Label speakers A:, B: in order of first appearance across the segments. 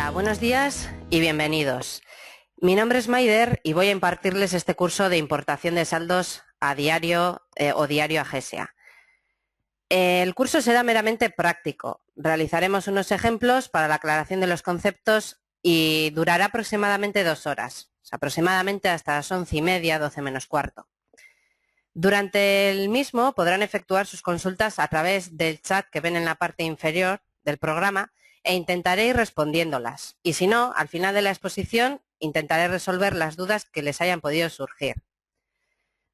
A: Hola, buenos días y bienvenidos. Mi nombre es Maider y voy a impartirles este curso de importación de saldos a diario o diario a GESEA. El curso será meramente práctico. Realizaremos unos ejemplos para la aclaración de los conceptos y durará aproximadamente 2 horas, aproximadamente hasta las 11:30, 12 menos cuarto. Durante el mismo podrán efectuar sus consultas a través del chat que ven en la parte inferior del programa e intentaré ir respondiéndolas. Y si no, al final de la exposición intentaré resolver las dudas que les hayan podido surgir.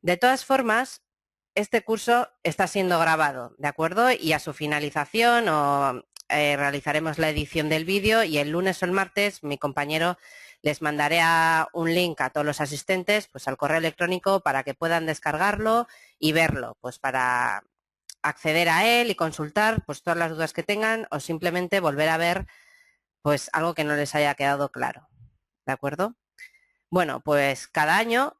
A: De todas formas, este curso está siendo grabado, ¿de acuerdo? Y a su finalización realizaremos la edición del vídeo y el lunes o el martes mi compañero les mandaré un link a todos los asistentes, pues al correo electrónico para que puedan descargarlo y verlo, pues para acceder a él y consultar pues todas las dudas que tengan o simplemente volver a ver pues algo que no les haya quedado claro, ¿de acuerdo? Bueno, pues cada año,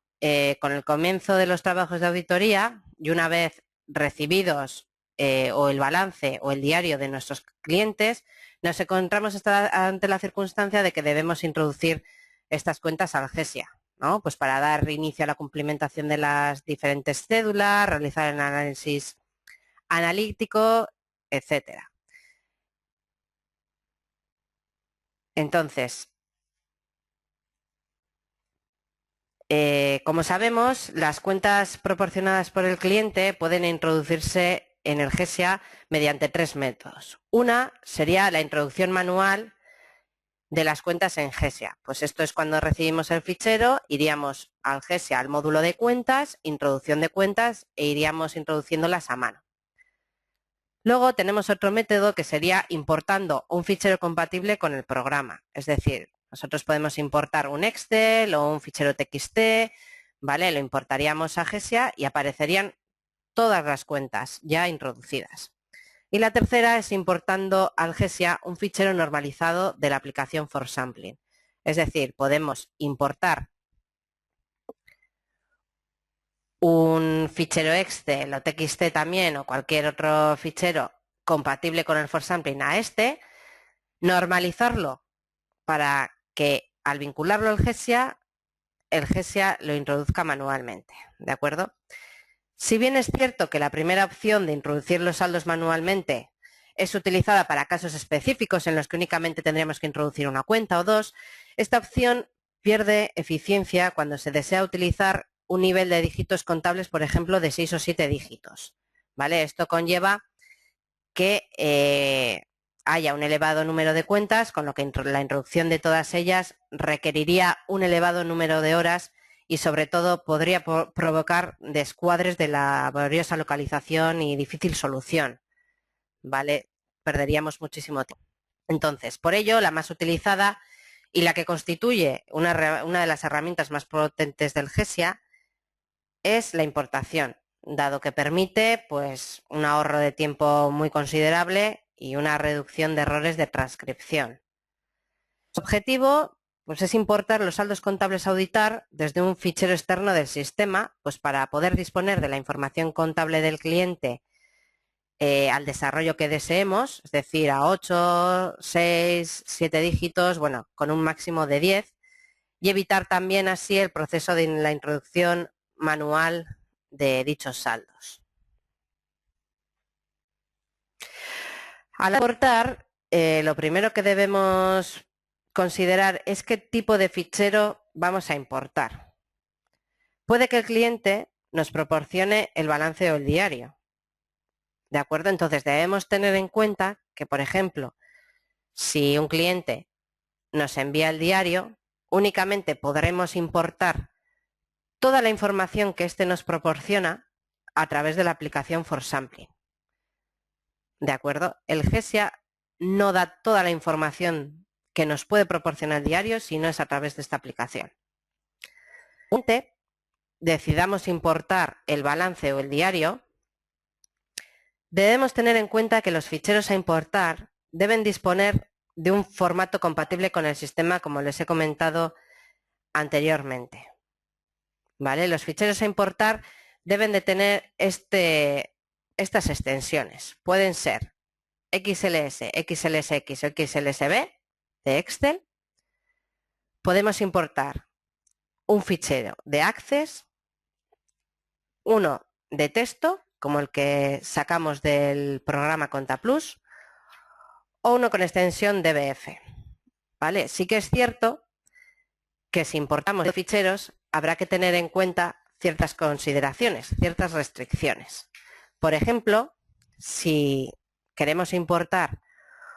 A: con el comienzo de los trabajos de auditoría y una vez recibidos o el balance o el diario de nuestros clientes, nos encontramos ante la circunstancia de que debemos introducir estas cuentas al GESEA, ¿no? Pues para dar inicio a la cumplimentación de las diferentes cédulas, realizar el análisis analítico, etcétera. Entonces, como sabemos, las cuentas proporcionadas por el cliente pueden introducirse en el GESEA mediante 3 métodos. Una sería la introducción manual de las cuentas en GESEA. Pues esto es cuando recibimos el fichero, iríamos al GESEA, al módulo de cuentas, introducción de cuentas e iríamos introduciéndolas a mano. Luego tenemos otro método que sería importando un fichero compatible con el programa. Es decir, nosotros podemos importar un Excel o un fichero TXT, ¿vale? Lo importaríamos a GESEA y aparecerían todas las cuentas ya introducidas. Y la tercera es importando al GESEA un fichero normalizado de la aplicación ForSampling. Es decir, podemos importar un fichero Excel o TXT también o cualquier otro fichero compatible con el ForSampling a este, normalizarlo para que al vincularlo al GESEA, el GESEA lo introduzca manualmente, ¿de acuerdo? Si bien es cierto que la primera opción de introducir los saldos manualmente es utilizada para casos específicos en los que únicamente tendríamos que introducir una cuenta o dos, esta opción pierde eficiencia cuando se desea utilizar un nivel de dígitos contables, por ejemplo, de 6 o 7 dígitos, ¿vale? Esto conlleva que haya un elevado número de cuentas, con lo que la introducción de todas ellas requeriría un elevado número de horas y sobre todo podría provocar descuadres de laboriosa localización y difícil solución, ¿vale? Perderíamos muchísimo tiempo. Entonces, por ello, la más utilizada y la que constituye una de las herramientas más potentes del GESEA es la importación, dado que permite pues, un ahorro de tiempo muy considerable y una reducción de errores de transcripción. Su objetivo pues, es importar los saldos contables a auditar desde un fichero externo del sistema, pues para poder disponer de la información contable del cliente al desarrollo que deseemos, es decir, a 8, 6, 7 dígitos, bueno, con un máximo de 10, y evitar también así el proceso de la introducción manual de dichos saldos. Al importar, lo primero que debemos considerar es qué tipo de fichero vamos a importar. Puede que el cliente nos proporcione el balance o el diario. ¿De acuerdo? Entonces debemos tener en cuenta que, por ejemplo, si un cliente nos envía el diario, únicamente podremos importar toda la información que éste nos proporciona a través de la aplicación ForSampling. ¿De acuerdo? El GESEA no da toda la información que nos puede proporcionar el diario si no es a través de esta aplicación. Decidamos importar el balance o el diario, debemos tener en cuenta que los ficheros a importar deben disponer de un formato compatible con el sistema, como les he comentado anteriormente. ¿Vale? Los ficheros a importar deben de tener estas extensiones. Pueden ser XLS, XLSX o XLSB, de Excel, podemos importar un fichero de Access, uno de texto, como el que sacamos del programa Contaplus, o uno con extensión DBF. ¿Vale? Sí que es cierto que si importamos ficheros habrá que tener en cuenta ciertas consideraciones, ciertas restricciones. Por ejemplo, si queremos importar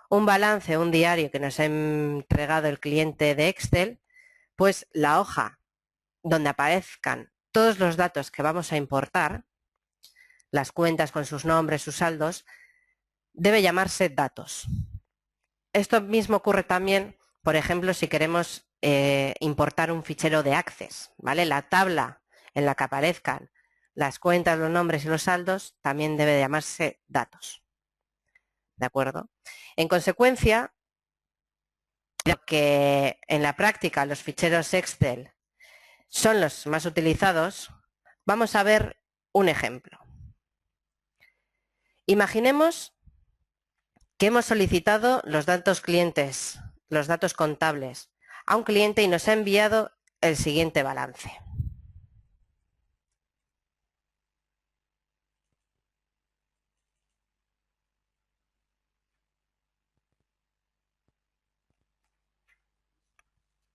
A: un balance, un diario que nos ha entregado el cliente de Excel, pues la hoja donde aparezcan todos los datos que vamos a importar, las cuentas con sus nombres, sus saldos, debe llamarse datos. Esto mismo ocurre también, por ejemplo, si queremos importar un fichero de Access, ¿vale? La tabla en la que aparezcan las cuentas, los nombres y los saldos también debe llamarse datos. ¿De acuerdo? En consecuencia, que en la práctica los ficheros Excel son los más utilizados, vamos a ver un ejemplo. Imaginemos que hemos solicitado los datos clientes, los datos contables, a un cliente y nos ha enviado el siguiente balance.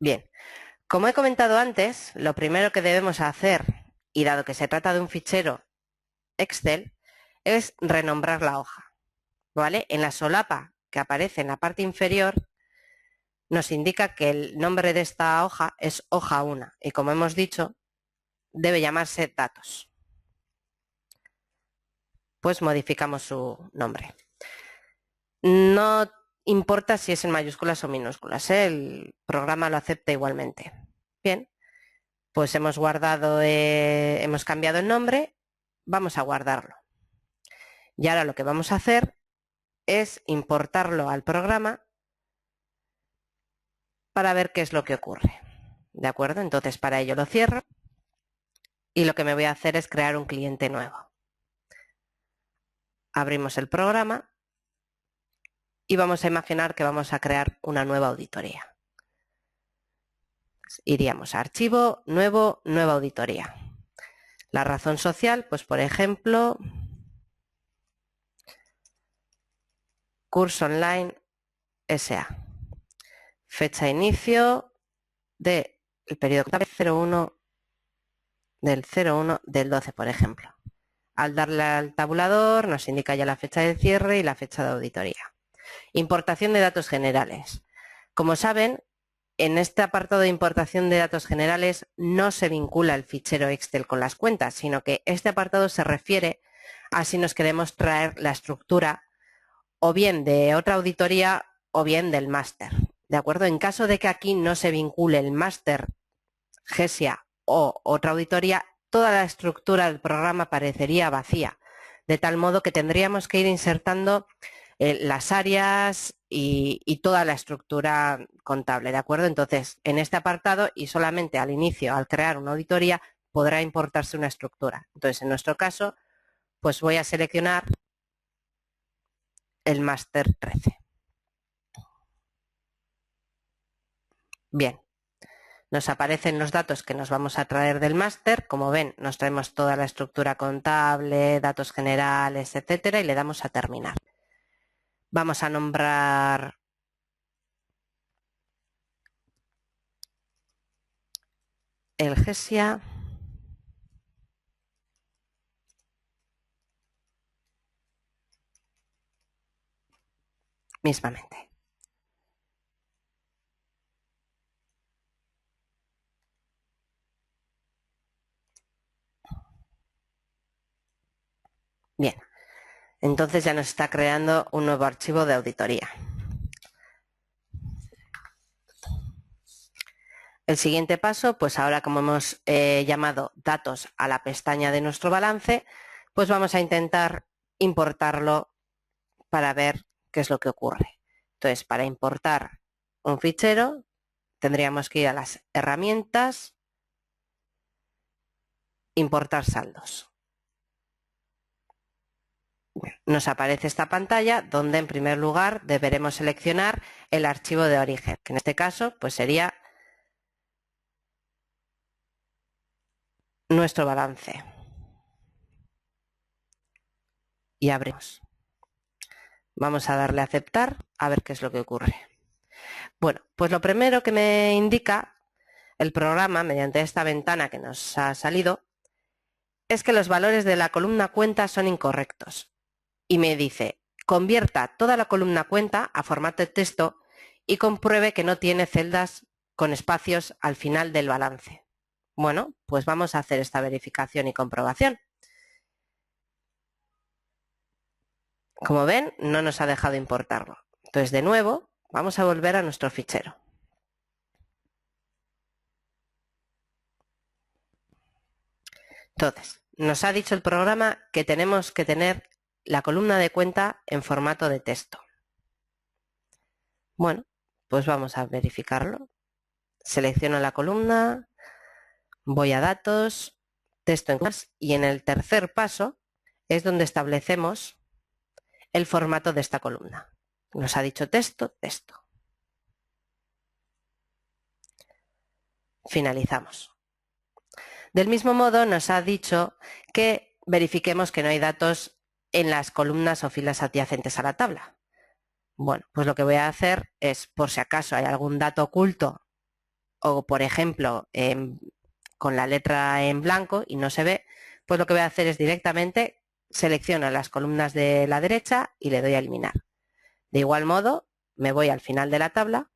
A: Bien, como he comentado antes, lo primero que debemos hacer, y dado que se trata de un fichero Excel, es renombrar la hoja. ¿Vale? En la solapa que aparece en la parte inferior nos indica que el nombre de esta hoja es hoja 1 y, como hemos dicho, debe llamarse datos. Pues modificamos su nombre. No importa si es en mayúsculas o minúsculas, ¿eh? El programa lo acepta igualmente. Bien, pues hemos guardado, hemos cambiado el nombre, vamos a guardarlo. Y ahora lo que vamos a hacer es importarlo al programa para ver qué es lo que ocurre. ¿De acuerdo? Entonces para ello lo cierro y lo que me voy a hacer es crear un cliente nuevo. Abrimos el programa y vamos a imaginar que vamos a crear una nueva auditoría. Iríamos a Archivo, Nuevo, Nueva auditoría. La razón social, pues por ejemplo, Curso Online SA. Fecha de inicio del periodo contable 01 del 01 del 12, por ejemplo. Al darle al tabulador nos indica ya la fecha de cierre y la fecha de auditoría. Importación de datos generales. Como saben, en este apartado de importación de datos generales no se vincula el fichero Excel con las cuentas, sino que este apartado se refiere a si nos queremos traer la estructura o bien de otra auditoría o bien del máster. ¿De acuerdo? En caso de que aquí no se vincule el máster GESIA o otra auditoría, toda la estructura del programa parecería vacía, de tal modo que tendríamos que ir insertando las áreas y toda la estructura contable, ¿de acuerdo? Entonces, en este apartado y solamente al inicio, al crear una auditoría, podrá importarse una estructura. Entonces, en nuestro caso, pues voy a seleccionar el máster 13. Bien. Nos aparecen los datos que nos vamos a traer del máster. Como ven, nos traemos toda la estructura contable, datos generales, etcétera, y le damos a terminar. Vamos a nombrar el GESIA. Mismamente. Bien, entonces ya nos está creando un nuevo archivo de auditoría. El siguiente paso, pues ahora como hemos llamado datos a la pestaña de nuestro balance, pues vamos a intentar importarlo para ver qué es lo que ocurre. Entonces, para importar un fichero, tendríamos que ir a las herramientas, importar saldos. Nos aparece esta pantalla donde en primer lugar deberemos seleccionar el archivo de origen, que en este caso pues sería nuestro balance. Y abrimos. Vamos a darle a aceptar a ver qué es lo que ocurre. Bueno, pues lo primero que me indica el programa mediante esta ventana que nos ha salido es que los valores de la columna cuenta son incorrectos. Y me dice, convierta toda la columna cuenta a formato de texto y compruebe que no tiene celdas con espacios al final del balance. Bueno, pues vamos a hacer esta verificación y comprobación. Como ven, no nos ha dejado importarlo. Entonces, de nuevo, vamos a volver a nuestro fichero. Entonces, nos ha dicho el programa que tenemos que tener la columna de cuenta en formato de texto. Bueno, pues vamos a verificarlo. Selecciono la columna, voy a datos, texto en más, y en el tercer paso es donde establecemos el formato de esta columna. Nos ha dicho texto, texto. Finalizamos. Del mismo modo nos ha dicho que verifiquemos que no hay datos en las columnas o filas adyacentes a la tabla. Bueno, pues lo que voy a hacer es, por si acaso hay algún dato oculto o, por ejemplo, con la letra en blanco y no se ve, pues lo que voy a hacer es directamente selecciono las columnas de la derecha y le doy a eliminar. De igual modo, me voy al final de la tabla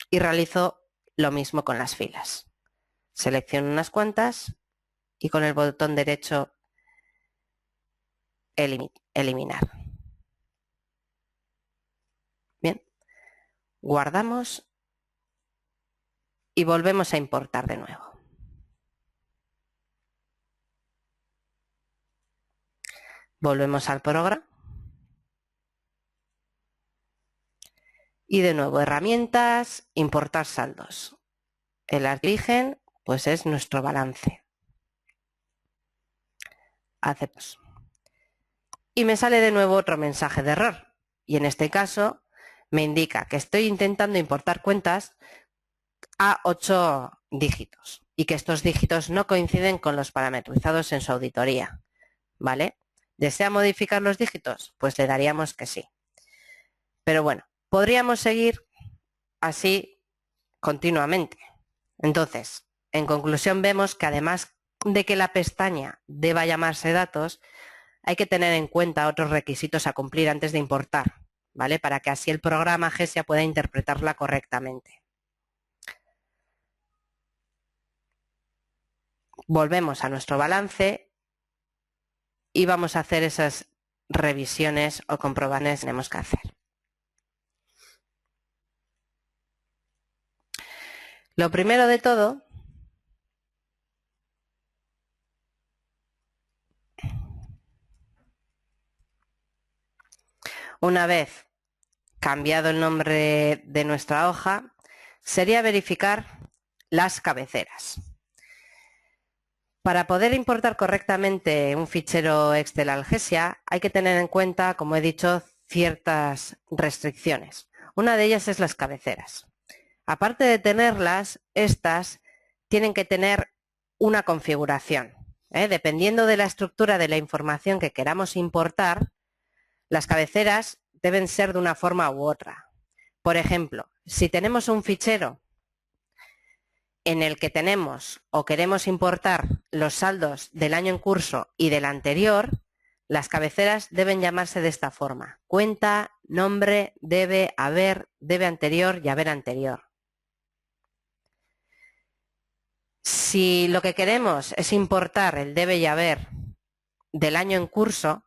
A: y realizo lo mismo con las filas. Selecciono unas cuantas y con el botón derecho eliminar. Bien, guardamos y volvemos a importar de nuevo. Volvemos al programa y de nuevo herramientas, importar saldos. El origen pues es nuestro balance. Aceptamos. Y me sale de nuevo otro mensaje de error. Y en este caso me indica que estoy intentando importar cuentas a 8 dígitos y que estos dígitos no coinciden con los parametrizados en su auditoría. ¿Vale? ¿Desea modificar los dígitos? Pues le daríamos que sí. Pero bueno, podríamos seguir así continuamente. Entonces, en conclusión vemos que además de que la pestaña deba llamarse datos, hay que tener en cuenta otros requisitos a cumplir antes de importar, ¿vale? Para que así el programa GESIA pueda interpretarla correctamente. Volvemos a nuestro balance y vamos a hacer esas revisiones o comprobaciones que tenemos que hacer. Lo primero de todo una vez cambiado el nombre de nuestra hoja, sería verificar las cabeceras. Para poder importar correctamente un fichero Excel al GESIA hay que tener en cuenta, como he dicho, ciertas restricciones. Una de ellas es las cabeceras. Aparte de tenerlas, estas tienen que tener una configuración. Dependiendo de la estructura de la información que queramos importar, las cabeceras deben ser de una forma u otra. Por ejemplo, si tenemos un fichero en el que tenemos o queremos importar los saldos del año en curso y del anterior, las cabeceras deben llamarse de esta forma: cuenta, nombre, debe, haber, debe anterior y haber anterior. Si lo que queremos es importar el debe y haber del año en curso,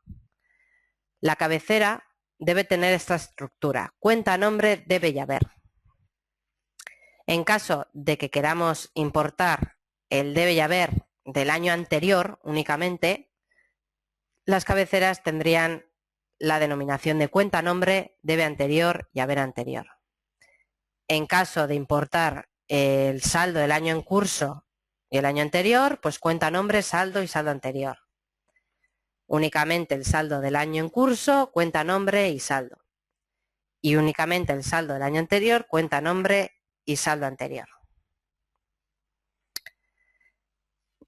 A: la cabecera debe tener esta estructura: cuenta, nombre, debe y haber. En caso de que queramos importar el debe y haber del año anterior únicamente, las cabeceras tendrían la denominación de cuenta, nombre, debe anterior y haber anterior. En caso de importar el saldo del año en curso y el año anterior, pues cuenta, nombre, saldo y saldo anterior. únicamente el saldo del año en curso, cuenta nombre y saldo. Y únicamente el saldo del año anterior, cuenta nombre y saldo anterior.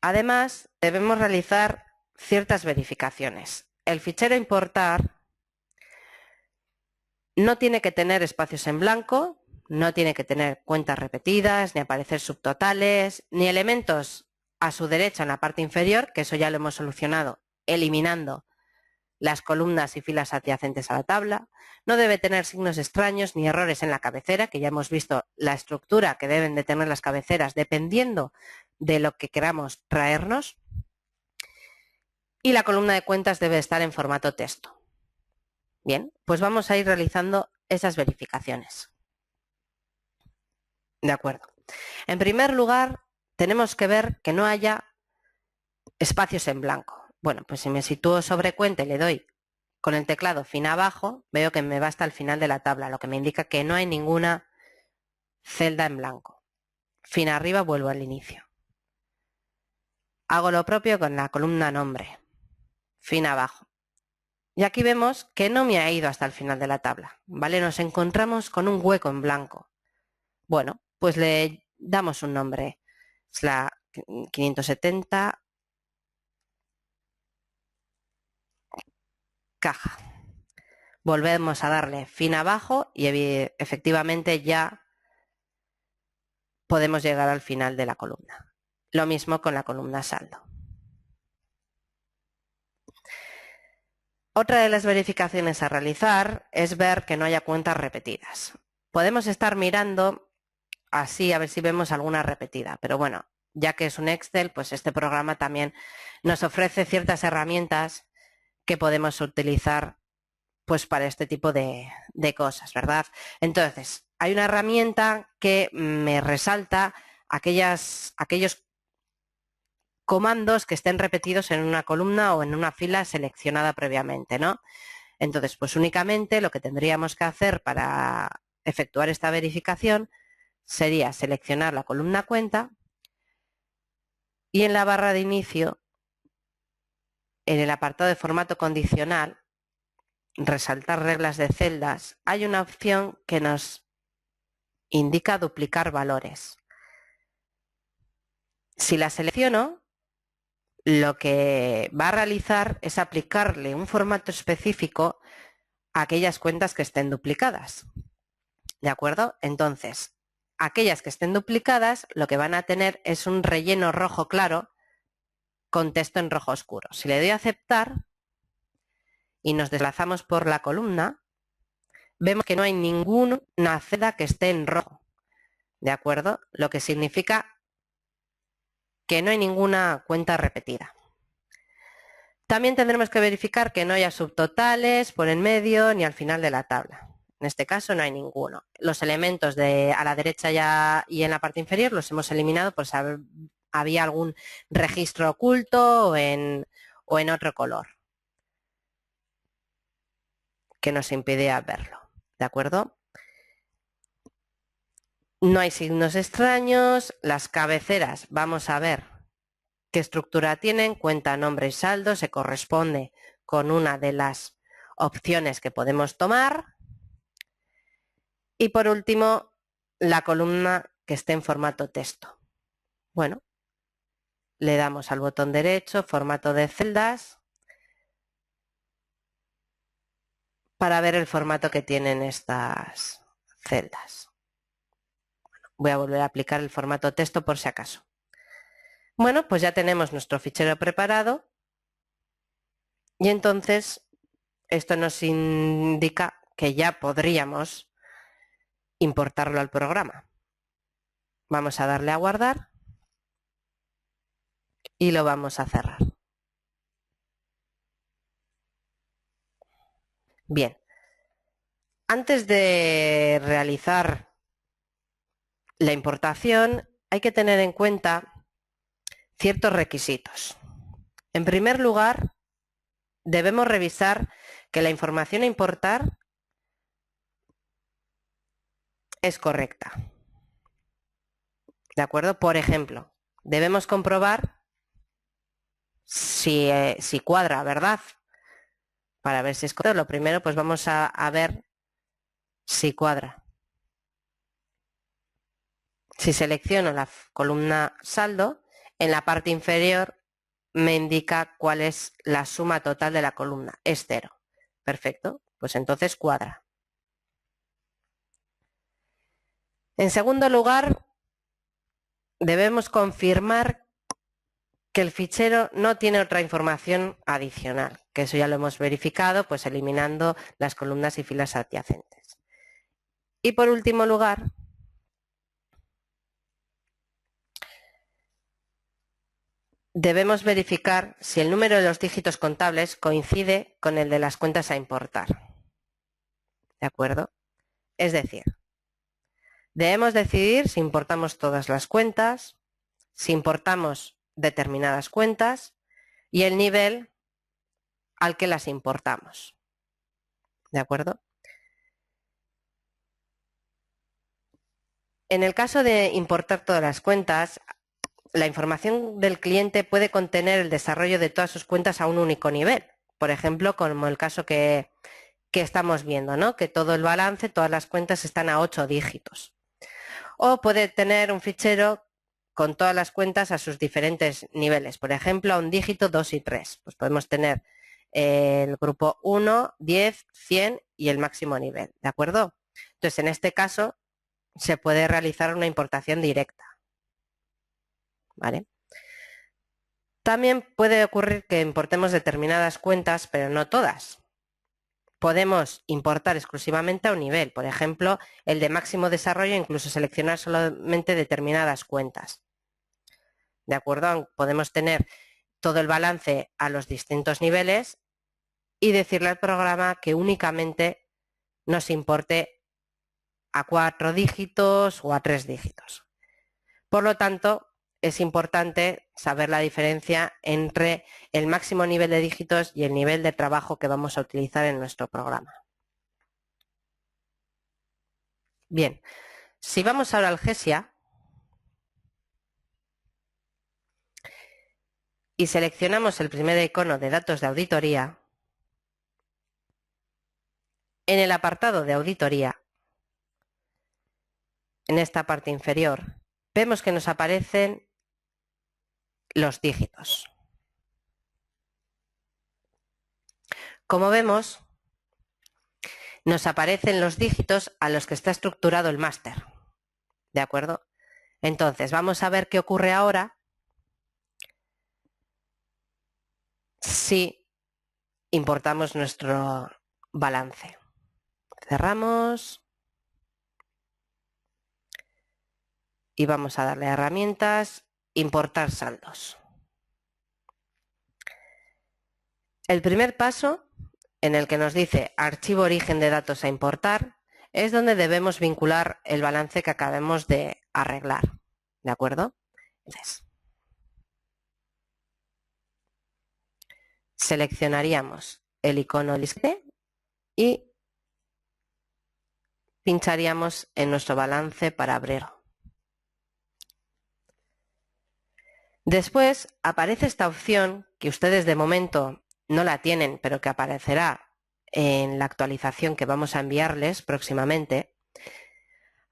A: Además, debemos realizar ciertas verificaciones. El fichero importar no tiene que tener espacios en blanco, no tiene que tener cuentas repetidas, ni aparecer subtotales, ni elementos a su derecha en la parte inferior, que eso ya lo hemos solucionado eliminando las columnas y filas adyacentes a la tabla. No debe tener signos extraños ni errores en la cabecera, que ya hemos visto la estructura que deben de tener las cabeceras dependiendo de lo que queramos traernos. Y la columna de cuentas debe estar en formato texto. Bien, pues vamos a ir realizando esas verificaciones. De acuerdo. En primer lugar, tenemos que ver que no haya espacios en blanco. Bueno, pues si me sitúo sobre cuenta y le doy con el teclado fin abajo, veo que me va hasta el final de la tabla, lo que me indica que no hay ninguna celda en blanco. Fin arriba, vuelvo al inicio. Hago lo propio con la columna nombre. Fin abajo. Y aquí vemos que no me ha ido hasta el final de la tabla, ¿vale? Nos encontramos con un hueco en blanco. Bueno, pues le damos un nombre. Es la 570 caja. Volvemos a darle fin abajo y efectivamente ya podemos llegar al final de la columna. Lo mismo con la columna saldo. Otra de las verificaciones a realizar es ver que no haya cuentas repetidas. Podemos estar mirando así a ver si vemos alguna repetida, pero bueno, ya que es un Excel, pues este programa también nos ofrece ciertas herramientas que podemos utilizar pues para este tipo de cosas, ¿verdad? Entonces, hay una herramienta que me resalta aquellos comandos que estén repetidos en una columna o en una fila seleccionada previamente, ¿no? Entonces, pues únicamente lo que tendríamos que hacer para efectuar esta verificación sería seleccionar la columna cuenta y en la barra de inicio, en el apartado de formato condicional, resaltar reglas de celdas, hay una opción que nos indica duplicar valores. Si la selecciono, lo que va a realizar es aplicarle un formato específico a aquellas cuentas que estén duplicadas. ¿De acuerdo? Entonces, aquellas que estén duplicadas lo que van a tener es un relleno rojo claro con texto en rojo oscuro. Si le doy a aceptar y nos desplazamos por la columna, vemos que no hay ninguna celda que esté en rojo. ¿De acuerdo? Lo que significa que no hay ninguna cuenta repetida. También tendremos que verificar que no haya subtotales por en medio ni al final de la tabla. En este caso no hay ninguno. Los elementos a la derecha y en la parte inferior los hemos eliminado por si había algún registro oculto o en otro color que nos impedía verlo. ¿De acuerdo? No hay signos extraños. Las cabeceras, vamos a ver qué estructura tienen. Cuenta, nombre y saldo. Se corresponde con una de las opciones que podemos tomar. Y por último, la columna que esté en formato texto. Bueno, le damos al botón derecho, formato de celdas, para ver el formato que tienen estas celdas. Voy a volver a aplicar el formato texto por si acaso. Bueno, pues ya tenemos nuestro fichero preparado y entonces esto nos indica que ya podríamos importarlo al programa. Vamos a darle a guardar y lo vamos a cerrar. Bien, antes de realizar la importación hay que tener en cuenta ciertos requisitos. En primer lugar, debemos revisar que la información a importar es correcta. ¿De acuerdo? Por ejemplo, debemos comprobar si cuadra, ¿verdad? Para ver si es correcto, lo primero pues vamos a ver si cuadra. Si selecciono la columna saldo, en la parte inferior me indica cuál es la suma total de la columna. Es 0. Perfecto, pues entonces cuadra. En segundo lugar, debemos confirmar que el fichero no tiene otra información adicional, que eso ya lo hemos verificado, pues eliminando las columnas y filas adyacentes. Y por último lugar, debemos verificar si el número de los dígitos contables coincide con el de las cuentas a importar. ¿De acuerdo? Es decir, debemos decidir si importamos todas las cuentas, si importamos determinadas cuentas y el nivel al que las importamos. ¿De acuerdo? En el caso de importar todas las cuentas, la información del cliente puede contener el desarrollo de todas sus cuentas a un único nivel. Por ejemplo, como el caso que estamos viendo, ¿no? Que todo el balance, todas las cuentas están a 8 dígitos. O puede tener un fichero con todas las cuentas a sus diferentes niveles. Por ejemplo, a un dígito, 2 y 3. Pues podemos tener el grupo 1, 10, 100 y el máximo nivel. ¿De acuerdo? Entonces, en este caso, se puede realizar una importación directa. ¿Vale? También puede ocurrir que importemos determinadas cuentas, pero no todas. Podemos importar exclusivamente a un nivel, por ejemplo, el de máximo desarrollo, incluso seleccionar solamente determinadas cuentas. ¿De acuerdo? Podemos tener todo el balance a los distintos niveles y decirle al programa que únicamente nos importe a 4 dígitos o a 3 dígitos. Por lo tanto, es importante saber la diferencia entre el máximo nivel de dígitos y el nivel de trabajo que vamos a utilizar en nuestro programa. Bien, si vamos ahora al GESIA y seleccionamos el primer icono de datos de auditoría, en el apartado de auditoría, en esta parte inferior, vemos que nos aparecen los dígitos. Como vemos, nos aparecen los dígitos a los que está estructurado el máster. ¿De acuerdo? Entonces, vamos a ver qué ocurre ahora si importamos nuestro balance. Cerramos y vamos a darle a herramientas, importar saldos. El primer paso, en el que nos dice archivo origen de datos a importar, es donde debemos vincular el balance que acabemos de arreglar. ¿De acuerdo? Entonces, seleccionaríamos el icono liste y pincharíamos en nuestro balance para abrirlo. Después aparece esta opción que ustedes de momento no la tienen, pero que aparecerá en la actualización que vamos a enviarles próximamente.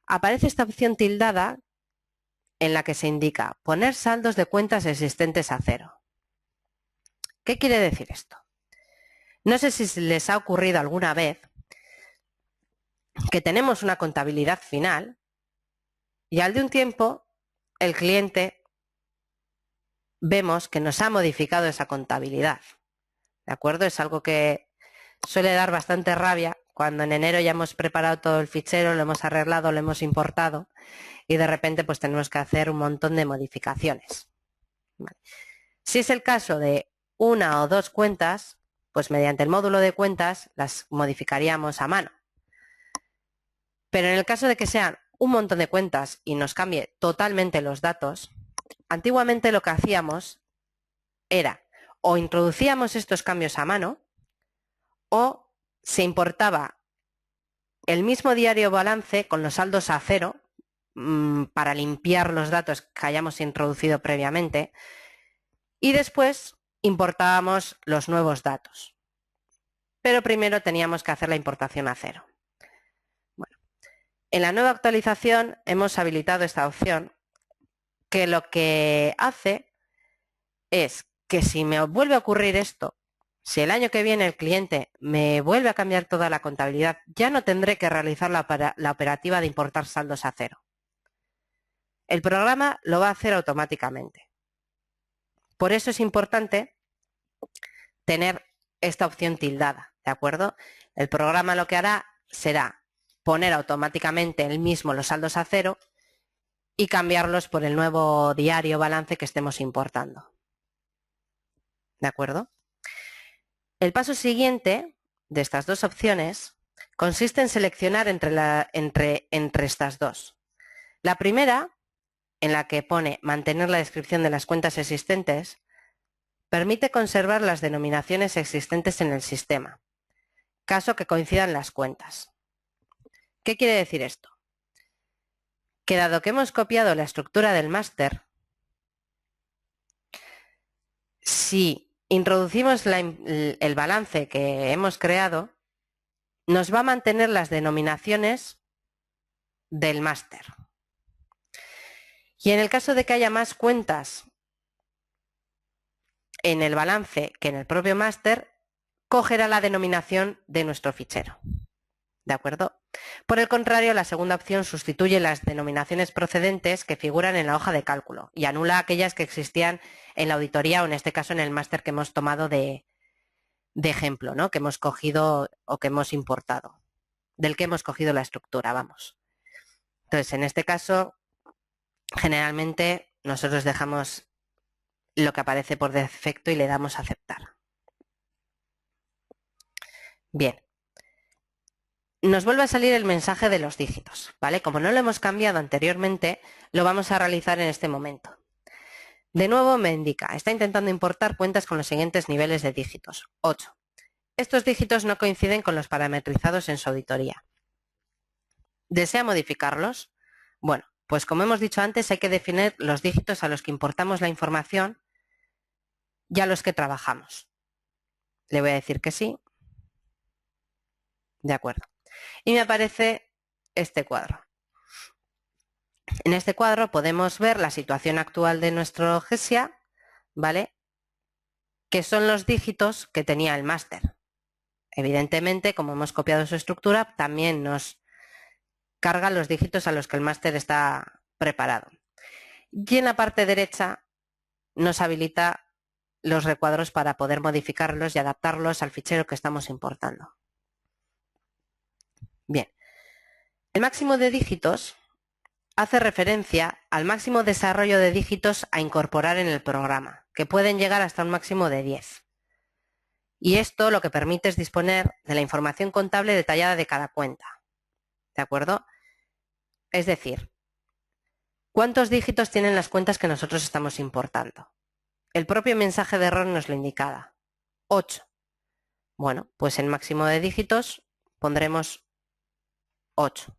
A: Aparece esta opción tildada en la que se indica poner saldos de cuentas existentes a 0. ¿Qué quiere decir esto? No sé si les ha ocurrido alguna vez que tenemos una contabilidad final y al de un tiempo el cliente vemos que nos ha modificado esa contabilidad. ¿De acuerdo? Es algo que suele dar bastante rabia cuando en enero ya hemos preparado todo el fichero, lo hemos arreglado, lo hemos importado y de repente pues tenemos que hacer un montón de modificaciones. Vale. Si es el caso de una o dos cuentas, pues mediante el módulo de cuentas las modificaríamos a mano. Pero en el caso de que sean un montón de cuentas y nos cambie totalmente los datos, antiguamente lo que hacíamos era o introducíamos estos cambios a mano o se importaba el mismo diario balance con los saldos a 0 para limpiar los datos que hayamos introducido previamente y después importábamos los nuevos datos. Pero primero teníamos que hacer la importación a cero. Bueno, en la nueva actualización hemos habilitado esta opción que lo que hace es que si me vuelve a ocurrir esto, si el año que viene el cliente me vuelve a cambiar toda la contabilidad, ya no tendré que realizar la operativa de importar saldos a cero. El programa lo va a hacer automáticamente. Por eso es importante tener esta opción tildada, ¿de acuerdo? El programa lo que hará será poner automáticamente él mismo los saldos a cero y cambiarlos por el nuevo diario balance que estemos importando. ¿De acuerdo? El paso siguiente de estas dos opciones consiste en seleccionar entre estas dos. La primera, en la que pone mantener la descripción de las cuentas existentes, permite conservar las denominaciones existentes en el sistema, caso que coincidan las cuentas. ¿Qué quiere decir esto? Que dado que hemos copiado la estructura del máster, si introducimos el balance que hemos creado, nos va a mantener las denominaciones del máster. Y en el caso de que haya más cuentas en el balance que en el propio máster, cogerá la denominación de nuestro fichero. ¿De acuerdo? Por el contrario, la segunda opción sustituye las denominaciones procedentes que figuran en la hoja de cálculo y anula aquellas que existían en la auditoría o en este caso en el máster que hemos tomado de ejemplo, ¿no? Que hemos cogido o que hemos importado, del que hemos cogido la estructura, vamos. Entonces, en este caso, generalmente nosotros dejamos lo que aparece por defecto y le damos a aceptar. Bien. Nos vuelve a salir el mensaje de los dígitos, ¿vale? Como no lo hemos cambiado anteriormente, lo vamos a realizar en este momento. De nuevo me indica, está intentando importar cuentas con los siguientes niveles de dígitos. 8. Estos dígitos no coinciden con los parametrizados en su auditoría. ¿Desea modificarlos? Bueno, pues como hemos dicho antes, hay que definir los dígitos a los que importamos la información y a los que trabajamos. Le voy a decir que sí. De acuerdo. Y me aparece este cuadro. En este cuadro podemos ver la situación actual de nuestro GESIA, ¿vale? Que son los dígitos que tenía el máster. Evidentemente, como hemos copiado su estructura, también nos carga los dígitos a los que el máster está preparado. Y en la parte derecha nos habilita los recuadros para poder modificarlos y adaptarlos al fichero que estamos importando. Bien, el máximo de dígitos hace referencia al máximo desarrollo de dígitos a incorporar en el programa, que pueden llegar hasta un máximo de 10. Y esto lo que permite es disponer de la información contable detallada de cada cuenta. ¿De acuerdo? Es decir, ¿cuántos dígitos tienen las cuentas que nosotros estamos importando? El propio mensaje de error nos lo indicaba. 8. Bueno, pues en máximo de dígitos pondremos 8.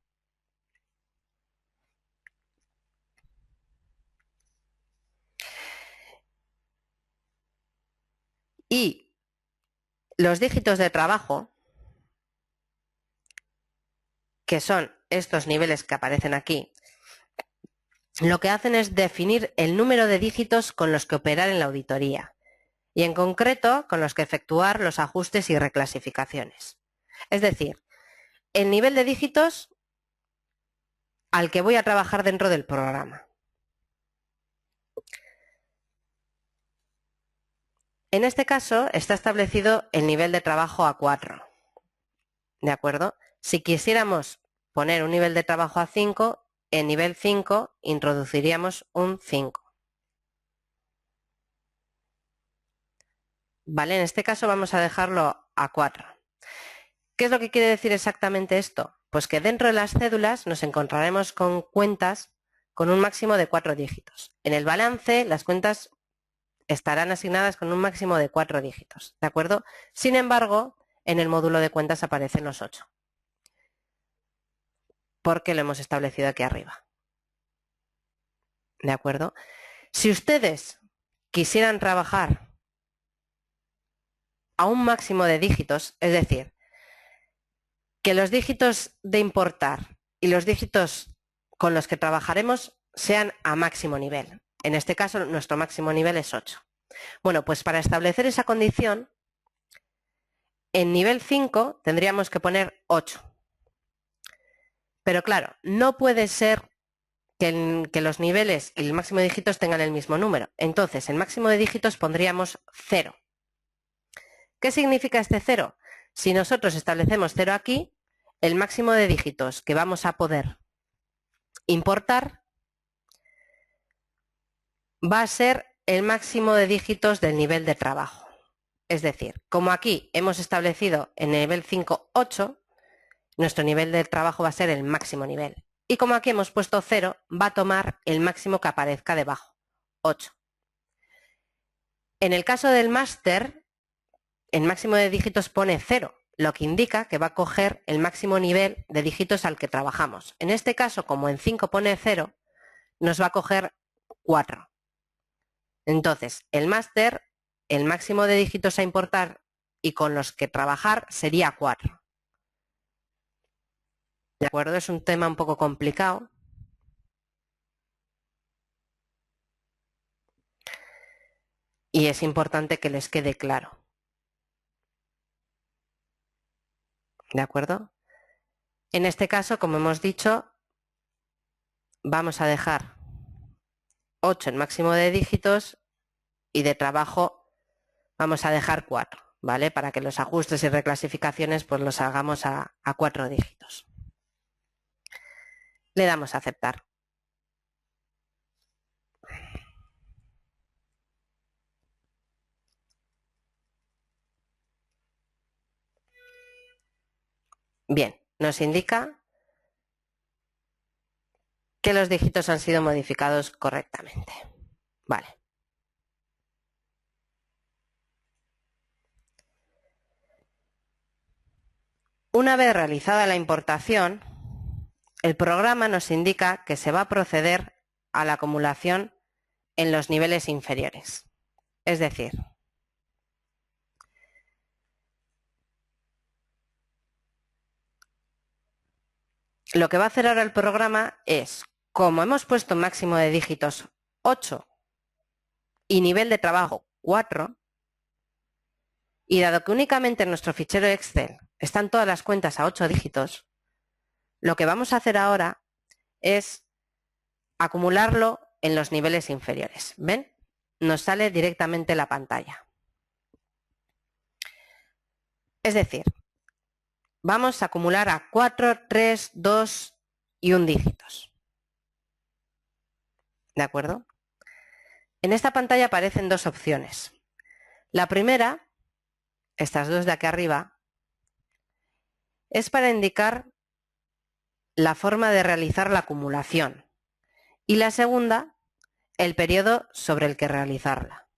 A: Y los dígitos de trabajo, que son estos niveles que aparecen aquí, lo que hacen es definir el número de dígitos con los que operar en la auditoría y en concreto con los que efectuar los ajustes y reclasificaciones. Es decir, el nivel de dígitos al que voy a trabajar dentro del programa. En este caso está establecido el nivel de trabajo a 4. ¿De acuerdo? Si quisiéramos poner un nivel de trabajo a 5, en nivel 5 introduciríamos un 5. Vale, en este caso vamos a dejarlo a 4. ¿Qué es lo que quiere decir exactamente esto? Pues que dentro de las cédulas nos encontraremos con cuentas con un máximo de 4 dígitos. En el balance las cuentas estarán asignadas con un máximo de 4 dígitos, ¿de acuerdo? Sin embargo, en el módulo de cuentas aparecen los 8, porque lo hemos establecido aquí arriba. ¿De acuerdo? Si ustedes quisieran trabajar a un máximo de dígitos, es decir, que los dígitos de importar y los dígitos con los que trabajaremos sean a máximo nivel. En este caso, nuestro máximo nivel es 8. Bueno, pues para establecer esa condición, en nivel 5 tendríamos que poner 8. Pero claro, no puede ser que los niveles y el máximo de dígitos tengan el mismo número. Entonces, el máximo de dígitos pondríamos 0. ¿Qué significa este 0? Si nosotros establecemos 0 aquí, el máximo de dígitos que vamos a poder importar va a ser el máximo de dígitos del nivel de trabajo. Es decir, como aquí hemos establecido en el nivel 5, 8, nuestro nivel de trabajo va a ser el máximo nivel. Y como aquí hemos puesto 0, va a tomar el máximo que aparezca debajo, 8. En el caso del máster, el máximo de dígitos pone 0, lo que indica que va a coger el máximo nivel de dígitos al que trabajamos. En este caso, como en 5 pone 0, nos va a coger 4. Entonces, el máster, el máximo de dígitos a importar y con los que trabajar sería 4. ¿De acuerdo? Es un tema un poco complicado. Y es importante que les quede claro. ¿De acuerdo? En este caso, como hemos dicho, vamos a dejar 8 en máximo de dígitos y de trabajo vamos a dejar 4, ¿vale? Para que los ajustes y reclasificaciones pues los hagamos a 4 dígitos. Le damos a aceptar. Bien, nos indica que los dígitos han sido modificados correctamente. Vale. Una vez realizada la importación, el programa nos indica que se va a proceder a la acumulación en los niveles inferiores. Es decir, lo que va a hacer ahora el programa es, como hemos puesto máximo de dígitos 8 y nivel de trabajo 4, y dado que únicamente en nuestro fichero Excel están todas las cuentas a 8 dígitos, lo que vamos a hacer ahora es acumularlo en los niveles inferiores. ¿Ven? Nos sale directamente la pantalla. Es decir, vamos a acumular a 4, 3, 2 y 1 dígitos. ¿De acuerdo? En esta pantalla aparecen dos opciones. La primera, estas dos de aquí arriba, es para indicar la forma de realizar la acumulación. Y la segunda, el periodo sobre el que realizarla.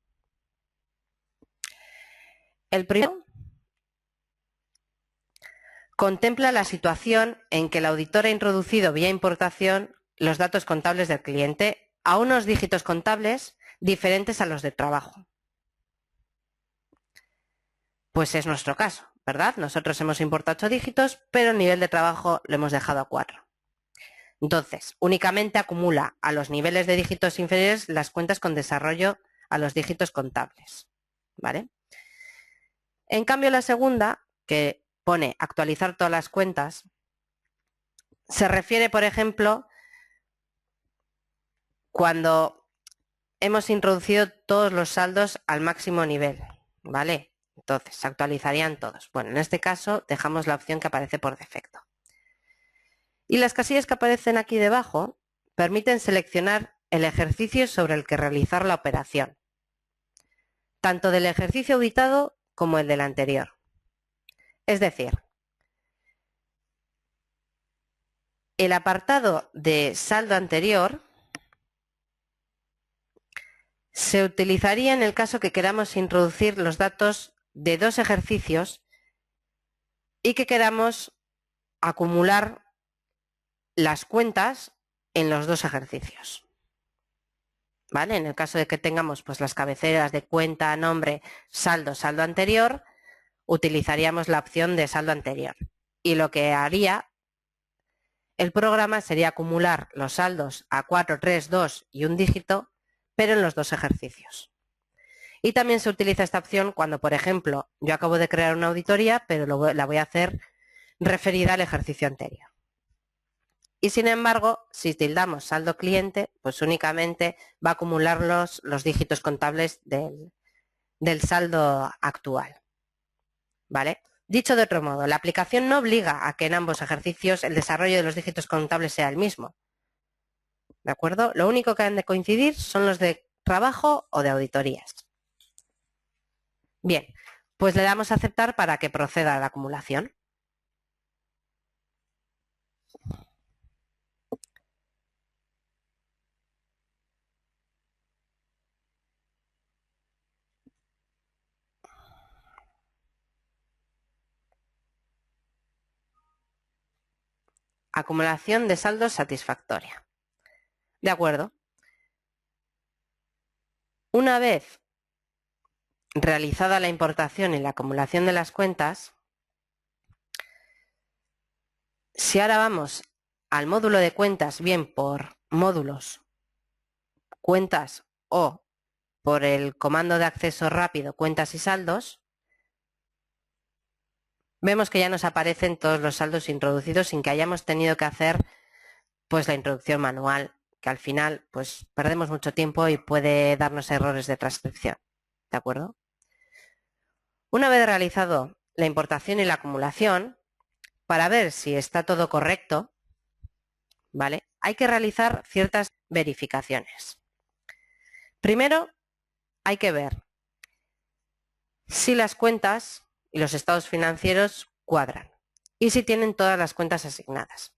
A: El primero contempla la situación en que el auditor ha introducido vía importación los datos contables del cliente a unos dígitos contables diferentes a los de trabajo. Pues es nuestro caso, ¿verdad? Nosotros hemos importado 8 dígitos, pero el nivel de trabajo lo hemos dejado a 4. Entonces, únicamente acumula a los niveles de dígitos inferiores las cuentas con desarrollo a los dígitos contables, ¿vale? En cambio, la segunda, que pone actualizar todas las cuentas, se refiere, por ejemplo, cuando hemos introducido todos los saldos al máximo nivel, ¿vale? Entonces, se actualizarían todos. Bueno, en este caso dejamos la opción que aparece por defecto. Y las casillas que aparecen aquí debajo permiten seleccionar el ejercicio sobre el que realizar la operación, tanto del ejercicio auditado como el del anterior. Es decir, el apartado de saldo anterior se utilizaría en el caso que queramos introducir los datos de dos ejercicios y que queramos acumular las cuentas en los dos ejercicios. ¿Vale? En el caso de que tengamos pues las cabeceras de cuenta, nombre, saldo, saldo anterior, utilizaríamos la opción de saldo anterior. Y lo que haría el programa sería acumular los saldos a 4, 3, 2 y un dígito, pero en los dos ejercicios. Y también se utiliza esta opción cuando, por ejemplo, yo acabo de crear una auditoría, pero la voy a hacer referida al ejercicio anterior. Y sin embargo, si tildamos saldo cliente, pues únicamente va a acumular los dígitos contables del saldo actual. ¿Vale? Dicho de otro modo, la aplicación no obliga a que en ambos ejercicios el desarrollo de los dígitos contables sea el mismo. ¿De acuerdo? Lo único que han de coincidir son los de trabajo o de auditorías. Bien, pues le damos a aceptar para que proceda la acumulación. Acumulación de saldos satisfactoria. De acuerdo. Una vez realizada la importación y la acumulación de las cuentas, si ahora vamos al módulo de cuentas, bien por módulos, cuentas o por el comando de acceso rápido, cuentas y saldos, vemos que ya nos aparecen todos los saldos introducidos sin que hayamos tenido que hacer pues la introducción manual, que al final pues perdemos mucho tiempo y puede darnos errores de transcripción. ¿De acuerdo? Una vez realizado la importación y la acumulación, para ver si está todo correcto, ¿vale? Hay que realizar ciertas verificaciones. Primero, hay que ver si las cuentas y los estados financieros cuadran y si tienen todas las cuentas asignadas.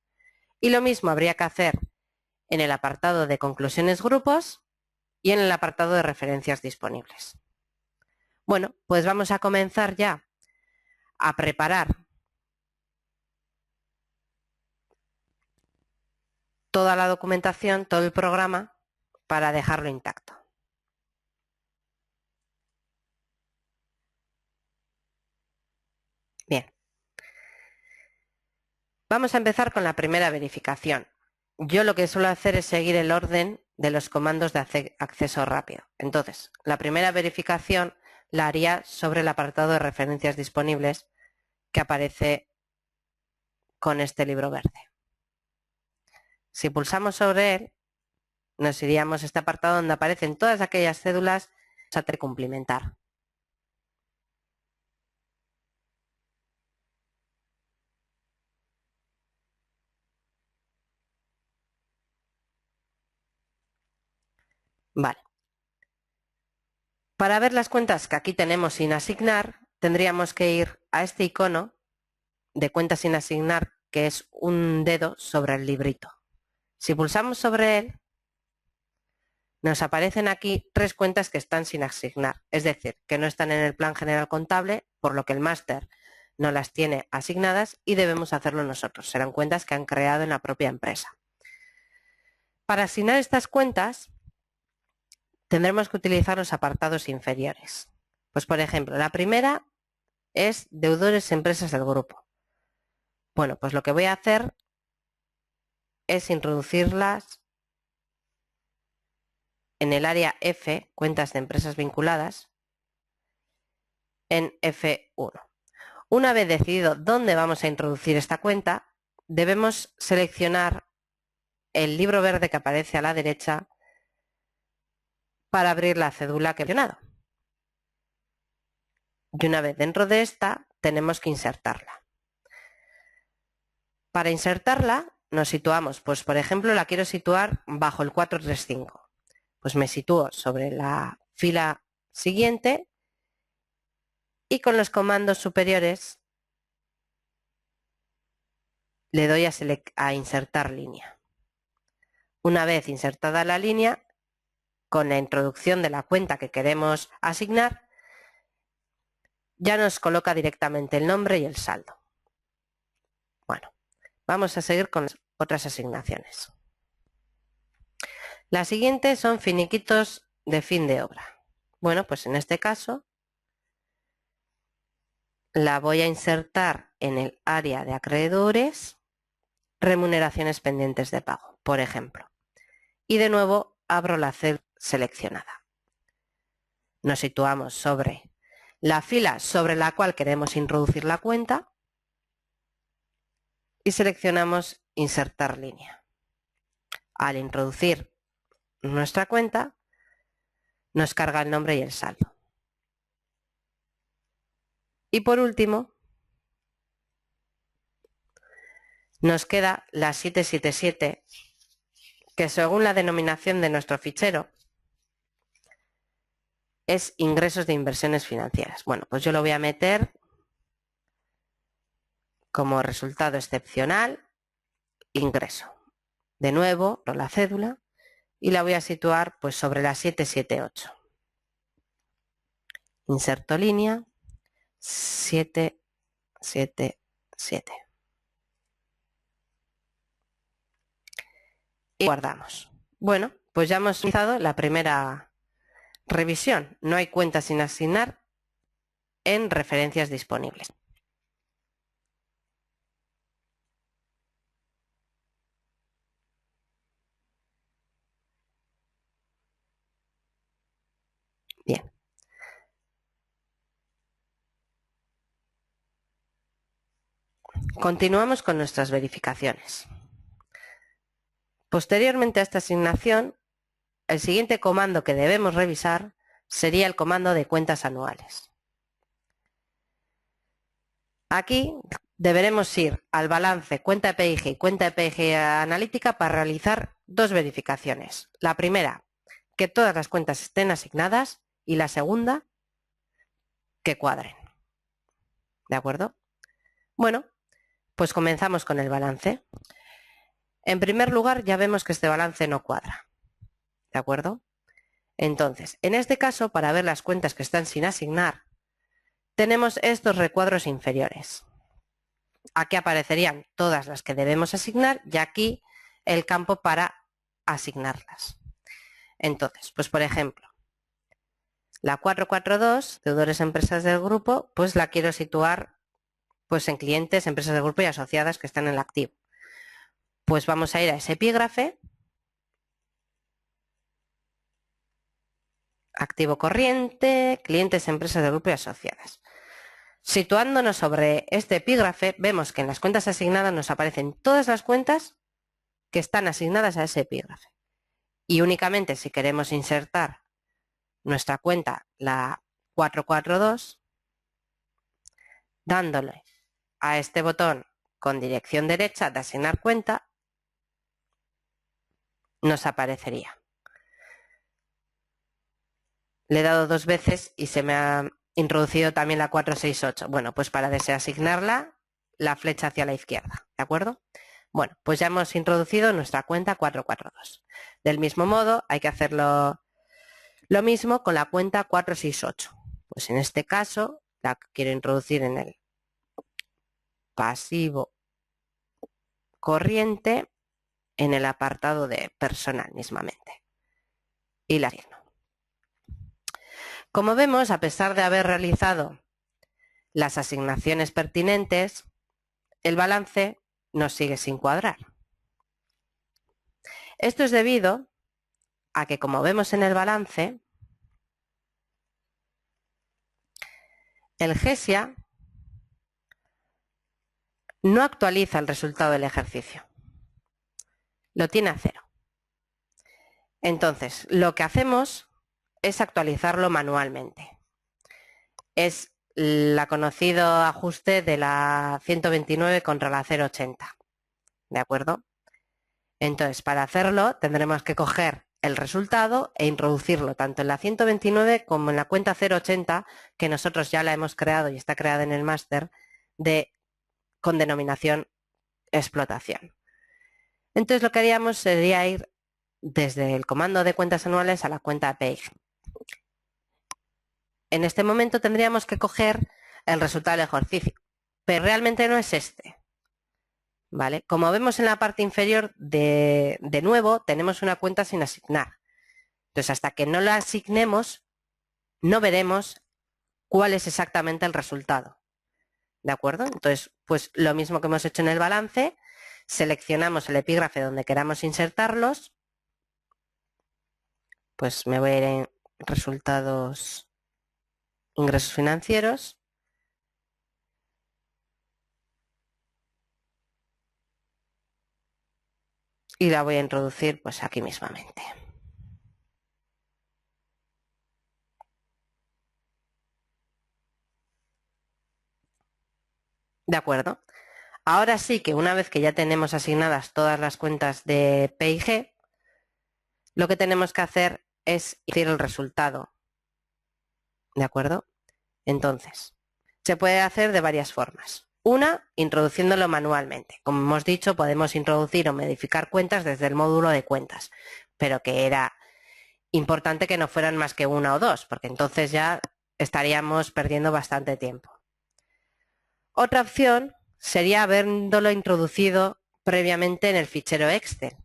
A: Y lo mismo habría que hacer en el apartado de conclusiones grupos y en el apartado de referencias disponibles. Bueno, pues vamos a comenzar ya a preparar toda la documentación, todo el programa, para dejarlo intacto. Bien. Vamos a empezar con la primera verificación. Yo lo que suelo hacer es seguir el orden de los comandos de acceso rápido. Entonces, la primera verificación la haría sobre el apartado de referencias disponibles que aparece con este libro verde. Si pulsamos sobre él, nos iríamos a este apartado donde aparecen todas aquellas cédulas a cumplimentar. Vale. Para ver las cuentas que aquí tenemos sin asignar, tendríamos que ir a este icono de cuentas sin asignar, que es un dedo sobre el librito. Si pulsamos sobre él, nos aparecen aquí 3 cuentas que están sin asignar, es decir, que no están en el plan general contable, por lo que el máster no las tiene asignadas y debemos hacerlo nosotros. Serán cuentas que han creado en la propia empresa. Para asignar estas cuentas, tendremos que utilizar los apartados inferiores. Pues, por ejemplo, la primera es deudores empresas del grupo. Bueno, pues lo que voy a hacer es introducirlas en el área F, cuentas de empresas vinculadas, en F1. Una vez decidido dónde vamos a introducir esta cuenta, debemos seleccionar el libro verde que aparece a la derecha para abrir la cédula que he mencionado. Y una vez dentro de esta, tenemos que insertarla. Para insertarla, nos situamos, pues por ejemplo, la quiero situar bajo el 435. Pues me sitúo sobre la fila siguiente y con los comandos superiores le doy a insertar línea. Una vez insertada la línea, con la introducción de la cuenta que queremos asignar, ya nos coloca directamente el nombre y el saldo. Bueno, vamos a seguir con otras asignaciones. Las siguientes son finiquitos de fin de obra. Bueno, pues en este caso la voy a insertar en el área de acreedores, remuneraciones pendientes de pago, por ejemplo. Y de nuevo abro la celda seleccionada. Nos situamos sobre la fila sobre la cual queremos introducir la cuenta y seleccionamos insertar línea. Al introducir nuestra cuenta, nos carga el nombre y el saldo. Y por último, nos queda la 777, que según la denominación de nuestro fichero es ingresos de inversiones financieras. Bueno, pues yo lo voy a meter como resultado excepcional, ingreso. De nuevo, la cédula y la voy a situar pues sobre la 778. Inserto línea 777. Y guardamos. Bueno, pues ya hemos realizado la primera revisión. No hay cuentas sin asignar en referencias disponibles. Bien. Continuamos con nuestras verificaciones. Posteriormente a esta asignación, el siguiente comando que debemos revisar sería el comando de cuentas anuales. Aquí deberemos ir al balance, cuenta EPIG y cuenta EPIG analítica para realizar dos verificaciones. La primera, que todas las cuentas estén asignadas, y la segunda, que cuadren. ¿De acuerdo? Bueno, pues comenzamos con el balance. En primer lugar, ya vemos que este balance no cuadra. ¿De acuerdo? Entonces, en este caso, para ver las cuentas que están sin asignar, tenemos estos recuadros inferiores. Aquí aparecerían todas las que debemos asignar y aquí el campo para asignarlas. Entonces, pues por ejemplo, la 442, deudores empresas del grupo, pues la quiero situar pues en clientes, empresas del grupo y asociadas que están en el activo. Pues vamos a ir a ese epígrafe, activo corriente, clientes, empresas del grupo y asociadas. Situándonos sobre este epígrafe, vemos que en las cuentas asignadas nos aparecen todas las cuentas que están asignadas a ese epígrafe. Y únicamente si queremos insertar nuestra cuenta, la 442, dándole a este botón con dirección derecha de asignar cuenta, nos aparecería. Le he dado dos veces y se me ha introducido también la 468. Bueno, pues para desasignarla, la flecha hacia la izquierda, ¿de acuerdo? Bueno, pues ya hemos introducido nuestra cuenta 442. Del mismo modo, hay que hacerlo lo mismo con la cuenta 468. Pues en este caso, la quiero introducir en el pasivo corriente, en el apartado de personal mismamente. Y la asigno. Como vemos, a pesar de haber realizado las asignaciones pertinentes, el balance nos sigue sin cuadrar. Esto es debido a que, como vemos en el balance, el GESIA no actualiza el resultado del ejercicio. Lo tiene a 0. Entonces, lo que hacemos es actualizarlo manualmente. Es el conocido ajuste de la 129 contra la 080. ¿De acuerdo? Entonces, para hacerlo tendremos que coger el resultado e introducirlo tanto en la 129 como en la cuenta 080, que nosotros ya la hemos creado y está creada en el máster con denominación explotación. Entonces, lo que haríamos sería ir desde el comando de cuentas anuales a la cuenta EPIG. En este momento tendríamos que coger el resultado del ejercicio, pero realmente no es este. ¿Vale? Como vemos en la parte inferior, de nuevo, tenemos una cuenta sin asignar. Entonces, hasta que no la asignemos, no veremos cuál es exactamente el resultado. ¿de acuerdo? Entonces, pues lo mismo que hemos hecho en el balance, seleccionamos el epígrafe donde queramos insertarlos, pues me voy a ir en resultados, ingresos financieros, y la voy a introducir pues aquí mismamente. ¿De acuerdo? Ahora sí que una vez que ya tenemos asignadas todas las cuentas de P&G, lo que tenemos que hacer es introducir el resultado. ¿De acuerdo? Entonces, se puede hacer de varias formas. Una, introduciéndolo manualmente. Como hemos dicho, podemos introducir o modificar cuentas desde el módulo de cuentas, pero que era importante que no fueran más que una o dos, porque entonces ya estaríamos perdiendo bastante tiempo. Otra opción sería habiéndolo introducido previamente en el fichero Excel.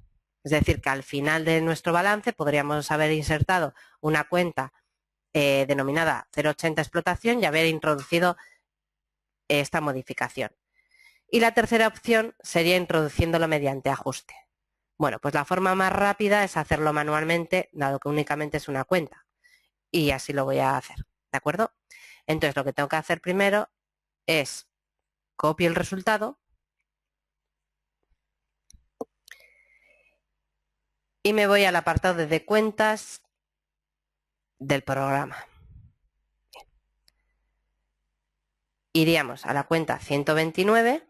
A: Es decir, que al final de nuestro balance podríamos haber insertado una cuenta denominada 080 explotación y haber introducido esta modificación. Y la tercera opción sería introduciéndolo mediante ajuste. Bueno, pues la forma más rápida es hacerlo manualmente, dado que únicamente es una cuenta. Y así lo voy a hacer, ¿de acuerdo? Entonces lo que tengo que hacer primero es copio el resultado y me voy al apartado de cuentas del programa. Iríamos a la cuenta 129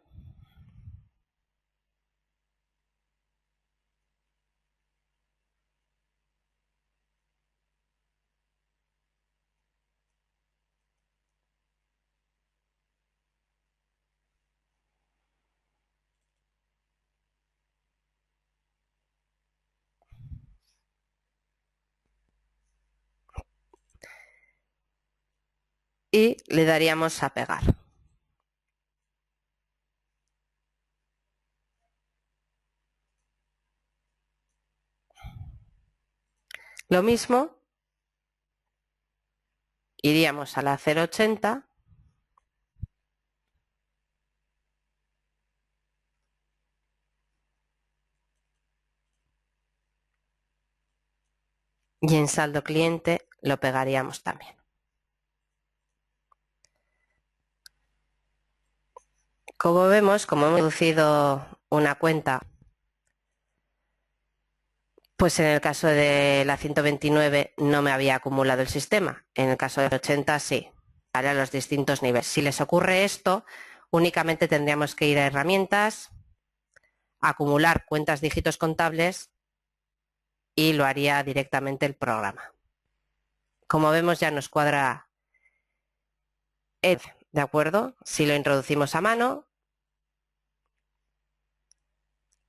A: y le daríamos a pegar. Lo mismo, iríamos a la 080 y en saldo cliente lo pegaríamos también. Como vemos, como hemos introducido una cuenta, pues en el caso de la 129 no me había acumulado el sistema. En el caso de 80 sí, para los distintos niveles. Si les ocurre esto, únicamente tendríamos que ir a herramientas, acumular cuentas dígitos contables y lo haría directamente el programa. Como vemos ya nos cuadra ¿de acuerdo? Si lo introducimos a mano,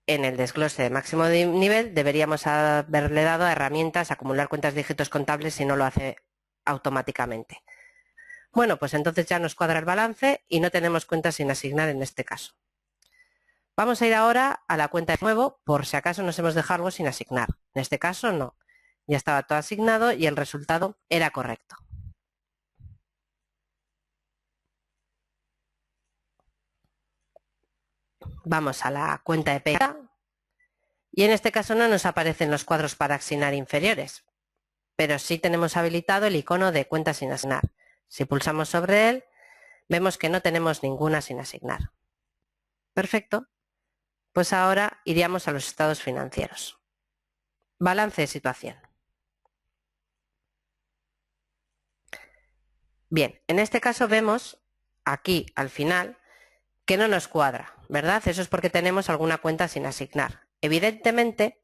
A: en el desglose de máximo de nivel deberíamos haberle dado a herramientas, acumular cuentas dígitos contables si no lo hace automáticamente. Bueno, pues entonces ya nos cuadra el balance y no tenemos cuentas sin asignar en este caso. Vamos a ir ahora a la cuenta de nuevo por si acaso nos hemos dejado algo sin asignar. En este caso no, ya estaba todo asignado y el resultado era correcto. Vamos a la cuenta de pega y en este caso no nos aparecen los cuadros para asignar inferiores, pero sí tenemos habilitado el icono de cuenta sin asignar. Si pulsamos sobre él, vemos que no tenemos ninguna sin asignar. Perfecto. Pues ahora iríamos a los estados financieros. Balance de situación. Bien, en este caso vemos aquí al final que no nos cuadra, ¿verdad? Eso es porque tenemos alguna cuenta sin asignar. Evidentemente,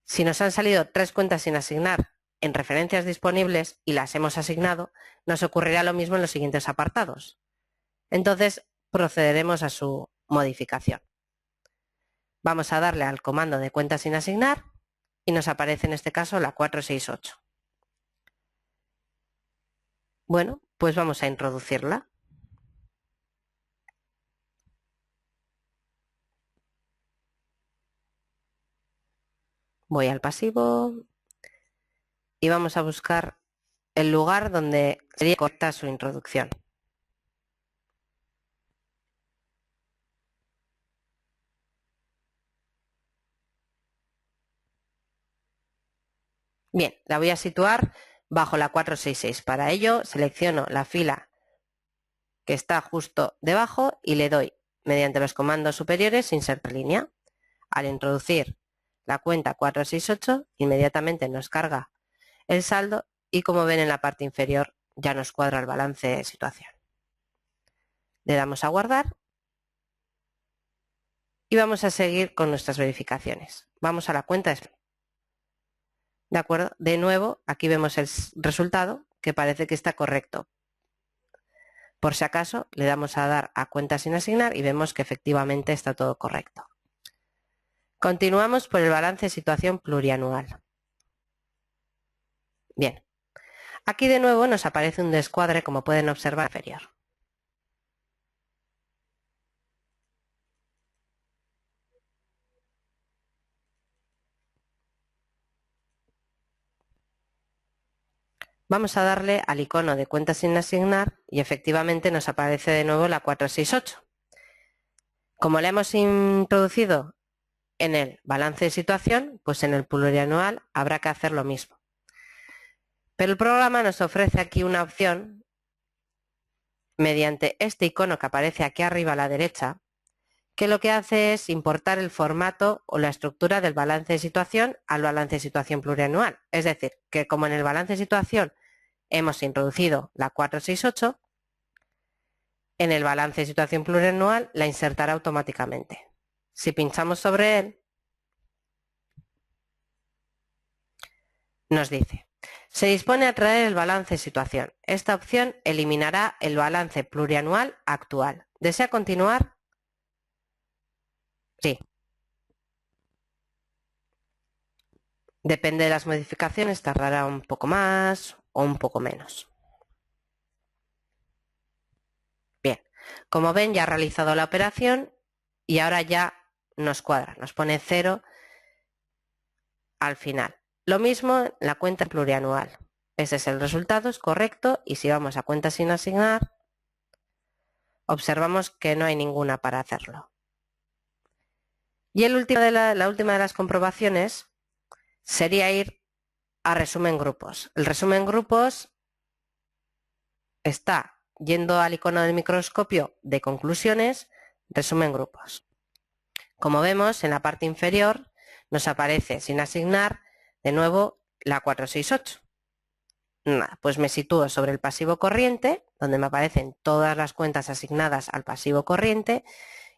A: si nos han salido 3 cuentas sin asignar en referencias disponibles y las hemos asignado, nos ocurrirá lo mismo en los siguientes apartados. Entonces, procederemos a su modificación. Vamos a darle al comando de cuenta sin asignar y nos aparece en este caso la 468. Bueno, pues vamos a introducirla. Voy al pasivo y vamos a buscar el lugar donde sería correcta su introducción. Bien, la voy a situar bajo la 466. Para ello selecciono la fila que está justo debajo y le doy, mediante los comandos superiores, insertar línea. Al introducir la cuenta 468, inmediatamente nos carga el saldo y, como ven, en la parte inferior ya nos cuadra el balance de situación. Le damos a guardar y vamos a seguir con nuestras verificaciones. Vamos a la cuenta de acuerdo. De nuevo, aquí vemos el resultado, que parece que está correcto. Por si acaso, le damos a dar a cuenta sin asignar y vemos que efectivamente está todo correcto. Continuamos por el balance de situación plurianual. Bien, aquí de nuevo nos aparece un descuadre, como pueden observar inferior. Vamos a darle al icono de cuenta sin asignar y efectivamente nos aparece de nuevo la 468. Como la hemos introducido en el balance de situación, pues en el plurianual habrá que hacer lo mismo. Pero el programa nos ofrece aquí una opción mediante este icono que aparece aquí arriba a la derecha, que lo que hace es importar el formato o la estructura del balance de situación al balance de situación plurianual. Es decir, que como en el balance de situación hemos introducido la 468, en el balance de situación plurianual la insertará automáticamente. Si pinchamos sobre él, nos dice: se dispone a traer el balance de situación. Esta opción eliminará el balance plurianual actual. ¿Desea continuar? Sí. Depende de las modificaciones, tardará un poco más o un poco menos. Bien, como ven, ya ha realizado la operación y ahora ya nos cuadra, nos pone 0 al final. Lo mismo en la cuenta plurianual. Ese es el resultado, es correcto, y si vamos a cuenta sin asignar, observamos que no hay ninguna para hacerlo. Y la última de las comprobaciones sería ir a resumen grupos. El resumen grupos está yendo al icono del microscopio de conclusiones, resumen grupos. Como vemos, en la parte inferior nos aparece sin asignar de nuevo la 468. Nada, pues me sitúo sobre el pasivo corriente, donde me aparecen todas las cuentas asignadas al pasivo corriente,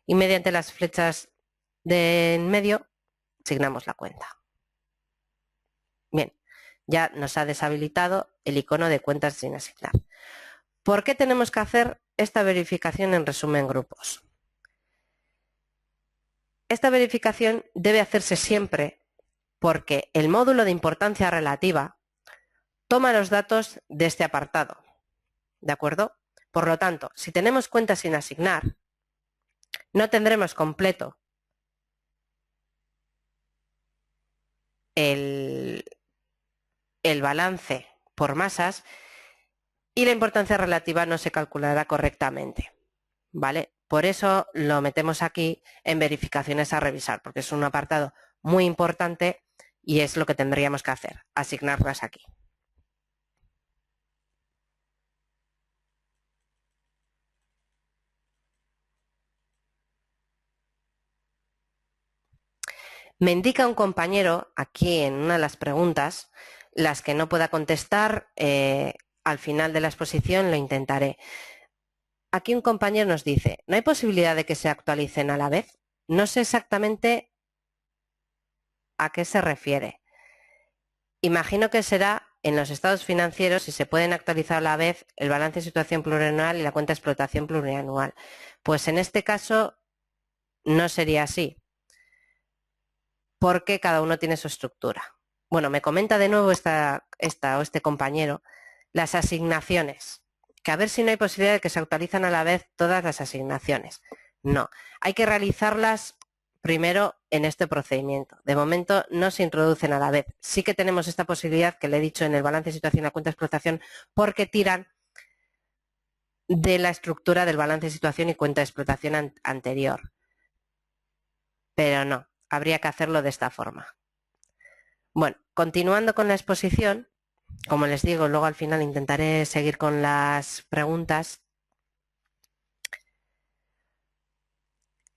A: y mediante las flechas de en medio asignamos la cuenta. Bien, ya nos ha deshabilitado el icono de cuentas sin asignar. ¿Por qué tenemos que hacer esta verificación en resumen grupos? Esta verificación debe hacerse siempre porque el módulo de importancia relativa toma los datos de este apartado, ¿de acuerdo? Por lo tanto, si tenemos cuentas sin asignar, no tendremos completo el balance por masas y la importancia relativa no se calculará correctamente, ¿vale? Por eso lo metemos aquí en verificaciones a revisar, porque es un apartado muy importante y es lo que tendríamos que hacer, asignarlas aquí. Me indica un compañero aquí en una de las preguntas, las que no pueda contestar, al final de la exposición lo intentaré. Aquí un compañero nos dice: ¿no hay posibilidad de que se actualicen a la vez? No sé exactamente a qué se refiere. Imagino que será en los estados financieros si se pueden actualizar a la vez el balance de situación plurianual y la cuenta de explotación plurianual. Pues en este caso no sería así, porque cada uno tiene su estructura. Bueno, me comenta de nuevo este compañero las asignaciones, que a ver si no hay posibilidad de que se actualizan a la vez todas las asignaciones. No, hay que realizarlas primero en este procedimiento. De momento no se introducen a la vez. Sí que tenemos esta posibilidad que le he dicho en el balance de situación y la cuenta de explotación, porque tiran de la estructura del balance de situación y cuenta de explotación anterior. Pero no, habría que hacerlo de esta forma. Bueno, continuando con la exposición, como les digo, luego al final intentaré seguir con las preguntas.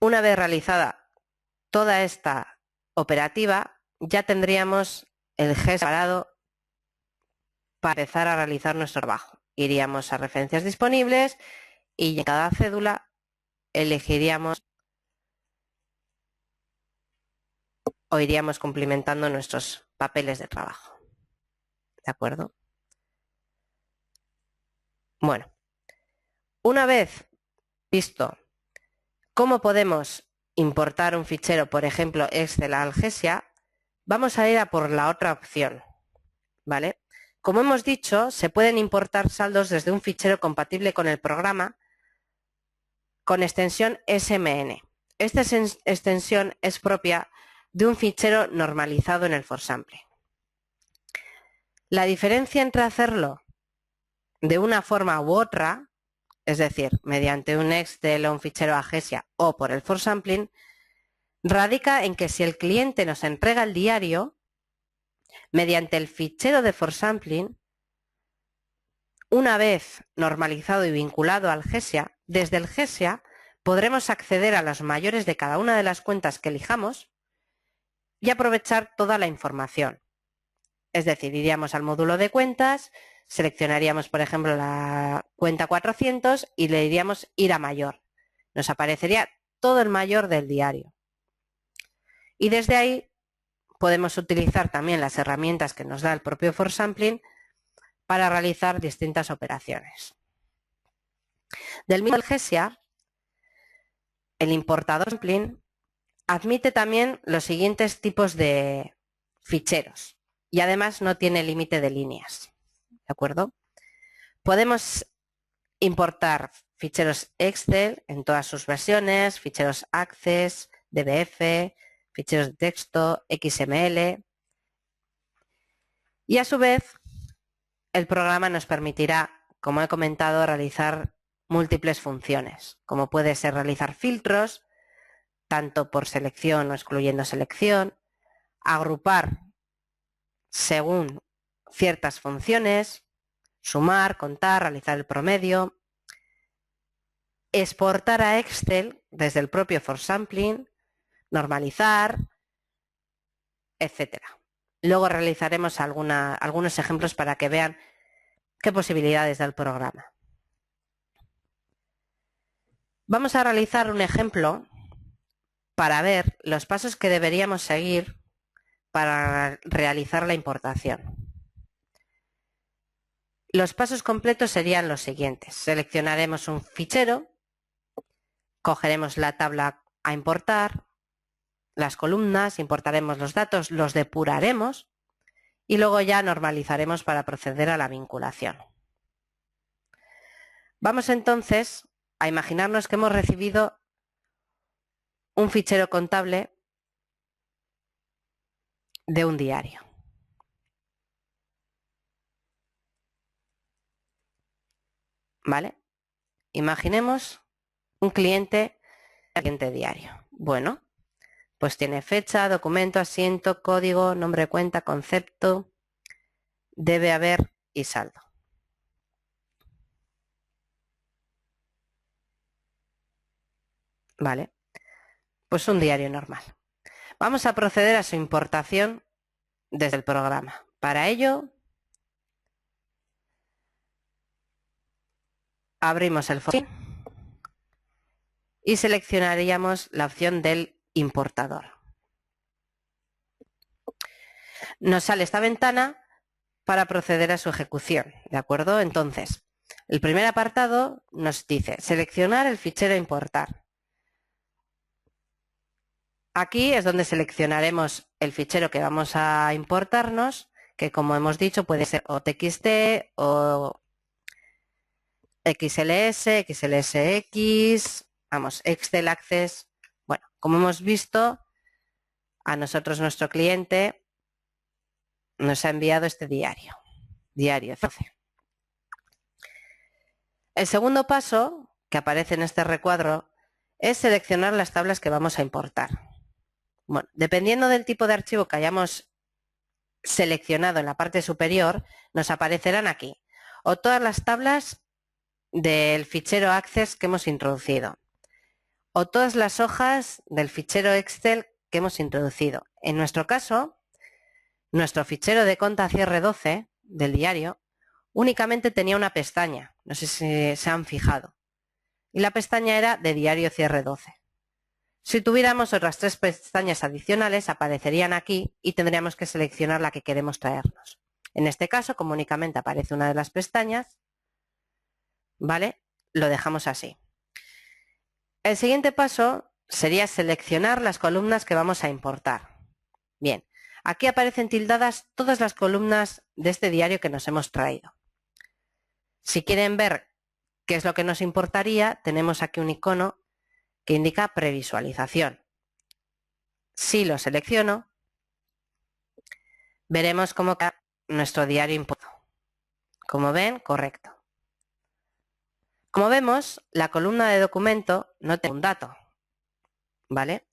A: Una vez realizada toda esta operativa, ya tendríamos el GES separado para empezar a realizar nuestro trabajo. Iríamos a referencias disponibles y en cada cédula elegiríamos o iríamos cumplimentando nuestros papeles de trabajo. ¿De acuerdo? Bueno, una vez visto cómo podemos importar un fichero, por ejemplo, Excel a Algesia, vamos a ir a por la otra opción, ¿vale? Como hemos dicho, se pueden importar saldos desde un fichero compatible con el programa con extensión SMN. Esta extensión es propia de un fichero normalizado en el ForSample. La diferencia entre hacerlo de una forma u otra, es decir, mediante un Excel o un fichero Algesia o por el ForSampling, radica en que si el cliente nos entrega el diario, mediante el fichero de ForSampling, una vez normalizado y vinculado al GESIA, desde el GESIA podremos acceder a los mayores de cada una de las cuentas que elijamos y aprovechar toda la información. Es decir, iríamos al módulo de cuentas, seleccionaríamos, por ejemplo, la cuenta 400 y le diríamos ir a mayor. Nos aparecería todo el mayor del diario. Y desde ahí podemos utilizar también las herramientas que nos da el propio ForSampling para realizar distintas operaciones. Del mismo GESIA, el importador Sampling admite también los siguientes tipos de ficheros y además no tiene límite de líneas. ¿De acuerdo? Podemos importar ficheros Excel en todas sus versiones, ficheros Access, DBF, ficheros de texto, XML. Y a su vez, el programa nos permitirá, como he comentado, realizar múltiples funciones, como puede ser realizar filtros, tanto por selección o excluyendo selección, agrupar según ciertas funciones, sumar, contar, realizar el promedio, exportar a Excel desde el propio ForSampling, normalizar, etc. Luego realizaremos algunos ejemplos para que vean qué posibilidades da el programa. Vamos a realizar un ejemplo para ver los pasos que deberíamos seguir para realizar la importación. Los pasos completos serían los siguientes. Seleccionaremos un fichero, cogeremos la tabla a importar, las columnas, importaremos los datos, los depuraremos y luego ya normalizaremos para proceder a la vinculación. Vamos entonces a imaginarnos que hemos recibido un fichero contable de un diario. ¿Vale? Imaginemos un cliente diario. Bueno, pues tiene fecha, documento, asiento, código, nombre de cuenta, concepto, debe haber y saldo. Vale, pues un diario normal. Vamos a proceder a su importación desde el programa. Para ello, abrimos el ForSampling y seleccionaríamos la opción del importador. Nos sale esta ventana para proceder a su ejecución, ¿de acuerdo? Entonces, el primer apartado nos dice seleccionar el fichero a importar. Aquí es donde seleccionaremos el fichero que vamos a importarnos, que como hemos dicho puede ser o TXT o XLS, XLSX, vamos, Excel Access. Bueno, como hemos visto, a nosotros nuestro cliente nos ha enviado este diario 12. El segundo paso, que aparece en este recuadro, es seleccionar las tablas que vamos a importar. Bueno, dependiendo del tipo de archivo que hayamos seleccionado en la parte superior, nos aparecerán aquí, o todas las tablas del fichero Access que hemos introducido, o todas las hojas del fichero Excel que hemos introducido. En nuestro caso, nuestro fichero de conta cierre 12 del diario únicamente tenía una pestaña, no sé si se han fijado, y la pestaña era de diario cierre 12. Si tuviéramos otras 3 pestañas adicionales, aparecerían aquí y tendríamos que seleccionar la que queremos traernos. En este caso, como únicamente aparece una de las pestañas, ¿vale? Lo dejamos así. El siguiente paso sería seleccionar las columnas que vamos a importar. Bien, aquí aparecen tildadas todas las columnas de este diario que nos hemos traído. Si quieren ver qué es lo que nos importaría, tenemos aquí un icono que indica previsualización. Si lo selecciono, veremos cómo queda nuestro diario importado. Como ven, correcto. Como vemos, la columna de documento no tiene un dato, ¿vale?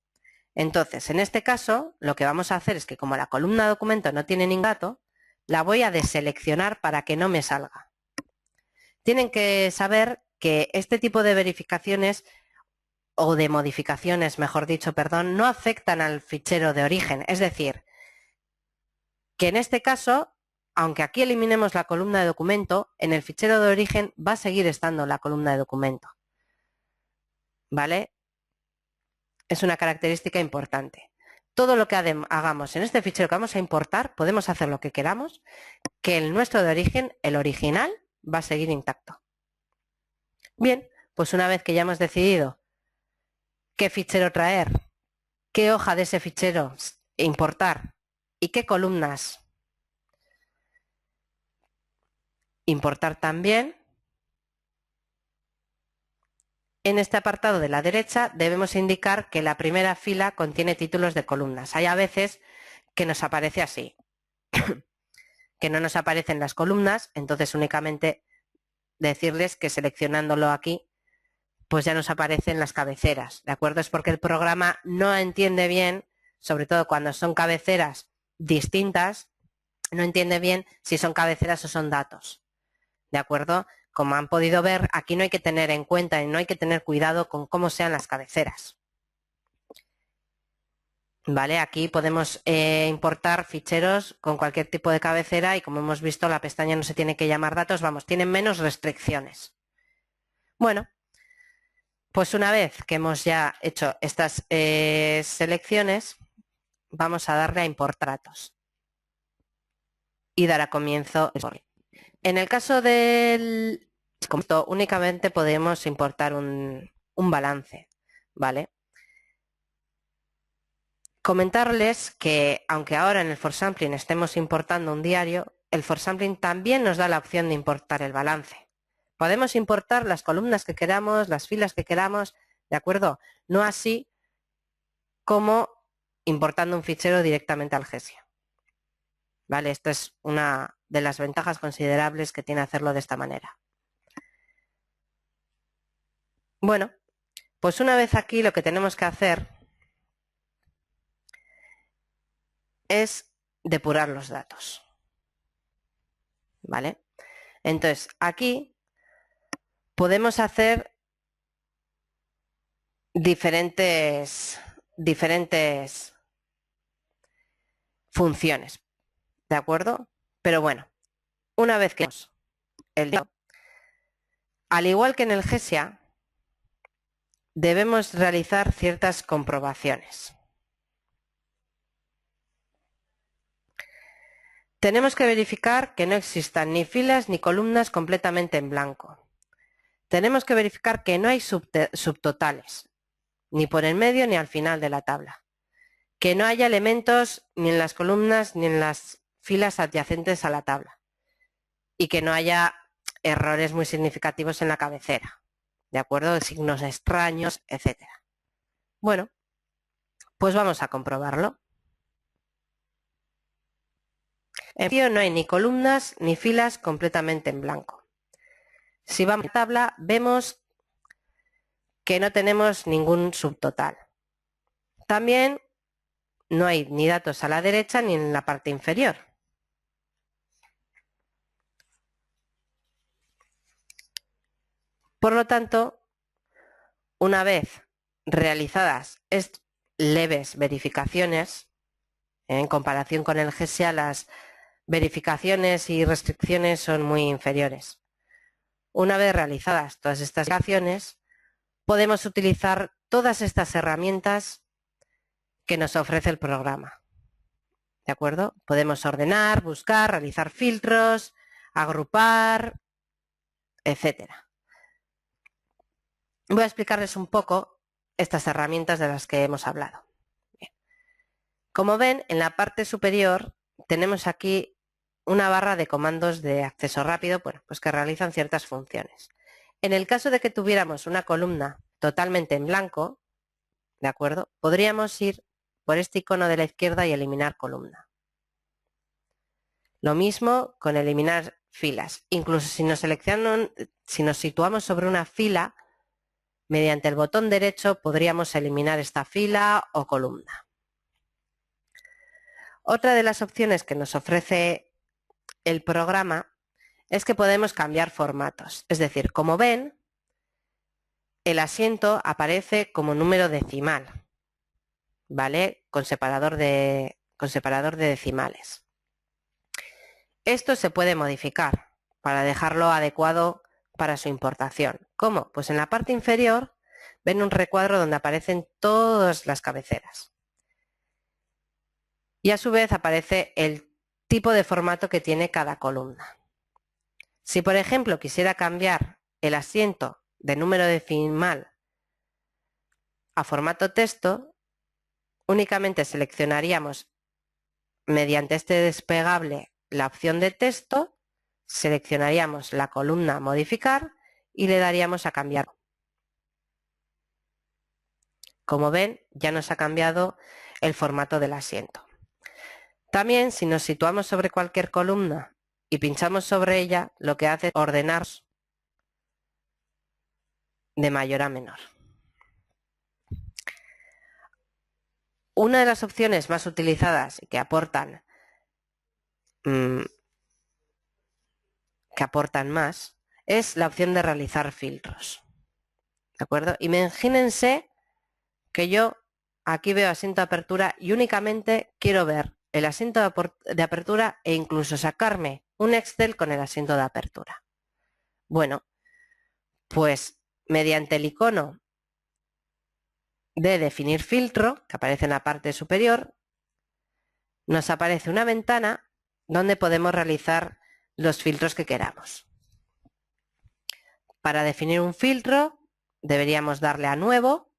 A: Entonces, en este caso, lo que vamos a hacer es que como la columna de documento no tiene ningún dato, la voy a deseleccionar para que no me salga. Tienen que saber que este tipo de verificaciones o de modificaciones, mejor dicho, perdón, no afectan al fichero de origen. Es decir, que en este caso, aunque aquí eliminemos la columna de documento, en el fichero de origen va a seguir estando la columna de documento. ¿Vale? Es una característica importante. Todo lo que hagamos en este fichero que vamos a importar, podemos hacer lo que queramos, que el nuestro de origen, el original, va a seguir intacto. Bien, pues una vez que ya hemos decidido qué fichero traer, qué hoja de ese fichero importar y qué columnas importar también, en este apartado de la derecha debemos indicar que la primera fila contiene títulos de columnas. Hay a veces que nos aparece así, que no nos aparecen las columnas, entonces únicamente decirles que seleccionándolo aquí, pues ya nos aparecen las cabeceras, ¿de acuerdo? Es porque el programa no entiende bien, sobre todo cuando son cabeceras distintas, no entiende bien si son cabeceras o son datos, ¿de acuerdo? Como han podido ver, aquí no hay que tener en cuenta y no hay que tener cuidado con cómo sean las cabeceras. ¿Vale? Aquí podemos importar ficheros con cualquier tipo de cabecera y como hemos visto la pestaña no se tiene que llamar datos, vamos, tienen menos restricciones. Bueno, pues una vez que hemos ya hecho estas selecciones, vamos a darle a importar datos y dará comienzo. En el caso del conjunto únicamente podemos importar un balance, ¿vale? Comentarles que aunque ahora en el forsampling estemos importando un diario, el forsampling también nos da la opción de importar el balance. Podemos importar las columnas que queramos, las filas que queramos, ¿de acuerdo? No así como importando un fichero directamente al GESIA. ¿Vale? Esta es una de las ventajas considerables que tiene hacerlo de esta manera. Bueno, pues una vez aquí lo que tenemos que hacer es depurar los datos. ¿Vale? Entonces, aquí podemos hacer diferentes funciones, ¿de acuerdo? Pero bueno, una vez que al igual que en el GESIA, debemos realizar ciertas comprobaciones. Tenemos que verificar que no existan ni filas ni columnas completamente en blanco. Tenemos que verificar que no hay subtotales, ni por el medio ni al final de la tabla. Que no haya elementos ni en las columnas ni en las filas adyacentes a la tabla. Y que no haya errores muy significativos en la cabecera. ¿De acuerdo? Signos extraños, etc. Bueno, pues vamos a comprobarlo. En medio no hay ni columnas ni filas completamente en blanco. Si vamos a la tabla, vemos que no tenemos ningún subtotal. También no hay ni datos a la derecha ni en la parte inferior. Por lo tanto, una vez realizadas leves verificaciones, en comparación con el GSA, las verificaciones y restricciones son muy inferiores. Una vez realizadas todas estas verificaciones, podemos utilizar todas estas herramientas que nos ofrece el programa. ¿De acuerdo? Podemos ordenar, buscar, realizar filtros, agrupar, etcétera. Voy a explicarles un poco estas herramientas de las que hemos hablado. Bien. Como ven, en la parte superior tenemos aquí una barra de comandos de acceso rápido, bueno, pues que realizan ciertas funciones. En el caso de que tuviéramos una columna totalmente en blanco, ¿de acuerdo? Podríamos ir por este icono de la izquierda y eliminar columna. Lo mismo con eliminar filas. Incluso si nos situamos sobre una fila, mediante el botón derecho podríamos eliminar esta fila o columna. Otra de las opciones que nos ofrece el programa es que podemos cambiar formatos. Es decir, como ven, el asiento aparece como número decimal, ¿vale? Con separador de decimales. Esto se puede modificar para dejarlo adecuado para su importación. ¿Cómo? Pues en la parte inferior ven un recuadro donde aparecen todas las cabeceras. Y a su vez aparece el tipo de formato que tiene cada columna. Si por ejemplo quisiera cambiar el asiento de número decimal a formato texto, únicamente seleccionaríamos mediante este desplegable la opción de texto, seleccionaríamos la columna modificar y le daríamos a cambiar. Como ven, ya nos ha cambiado el formato del asiento. También, si nos situamos sobre cualquier columna y pinchamos sobre ella, lo que hace es ordenar de mayor a menor. Una de las opciones más utilizadas y que aportan más es la opción de realizar filtros. ¿De acuerdo? Imagínense que yo aquí veo asiento de apertura y únicamente quiero ver el asiento de apertura e incluso sacarme un Excel con el asiento de apertura. Bueno, pues mediante el icono de definir filtro, que aparece en la parte superior, nos aparece una ventana donde podemos realizar los filtros que queramos. Para definir un filtro deberíamos darle a nuevo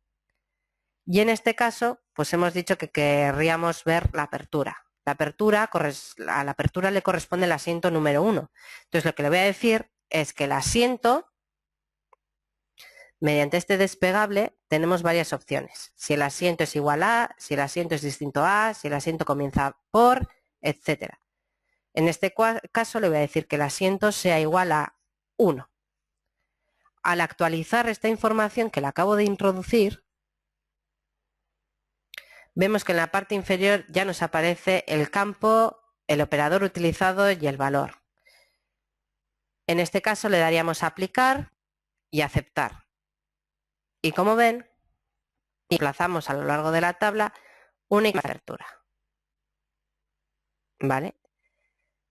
A: y en este caso pues hemos dicho que querríamos ver la apertura. A la apertura le corresponde el asiento número 1. Entonces lo que le voy a decir es que el asiento, mediante este desplegable, tenemos varias opciones. Si el asiento es igual a, si el asiento es distinto a, si el asiento comienza por, etc. En este caso le voy a decir que el asiento sea igual a 1. Al actualizar esta información que le acabo de introducir, vemos que en la parte inferior ya nos aparece el campo, el operador utilizado y el valor. En este caso le daríamos a aplicar y aceptar. Y como ven, desplazamos a lo largo de la tabla una apertura. ¿Vale?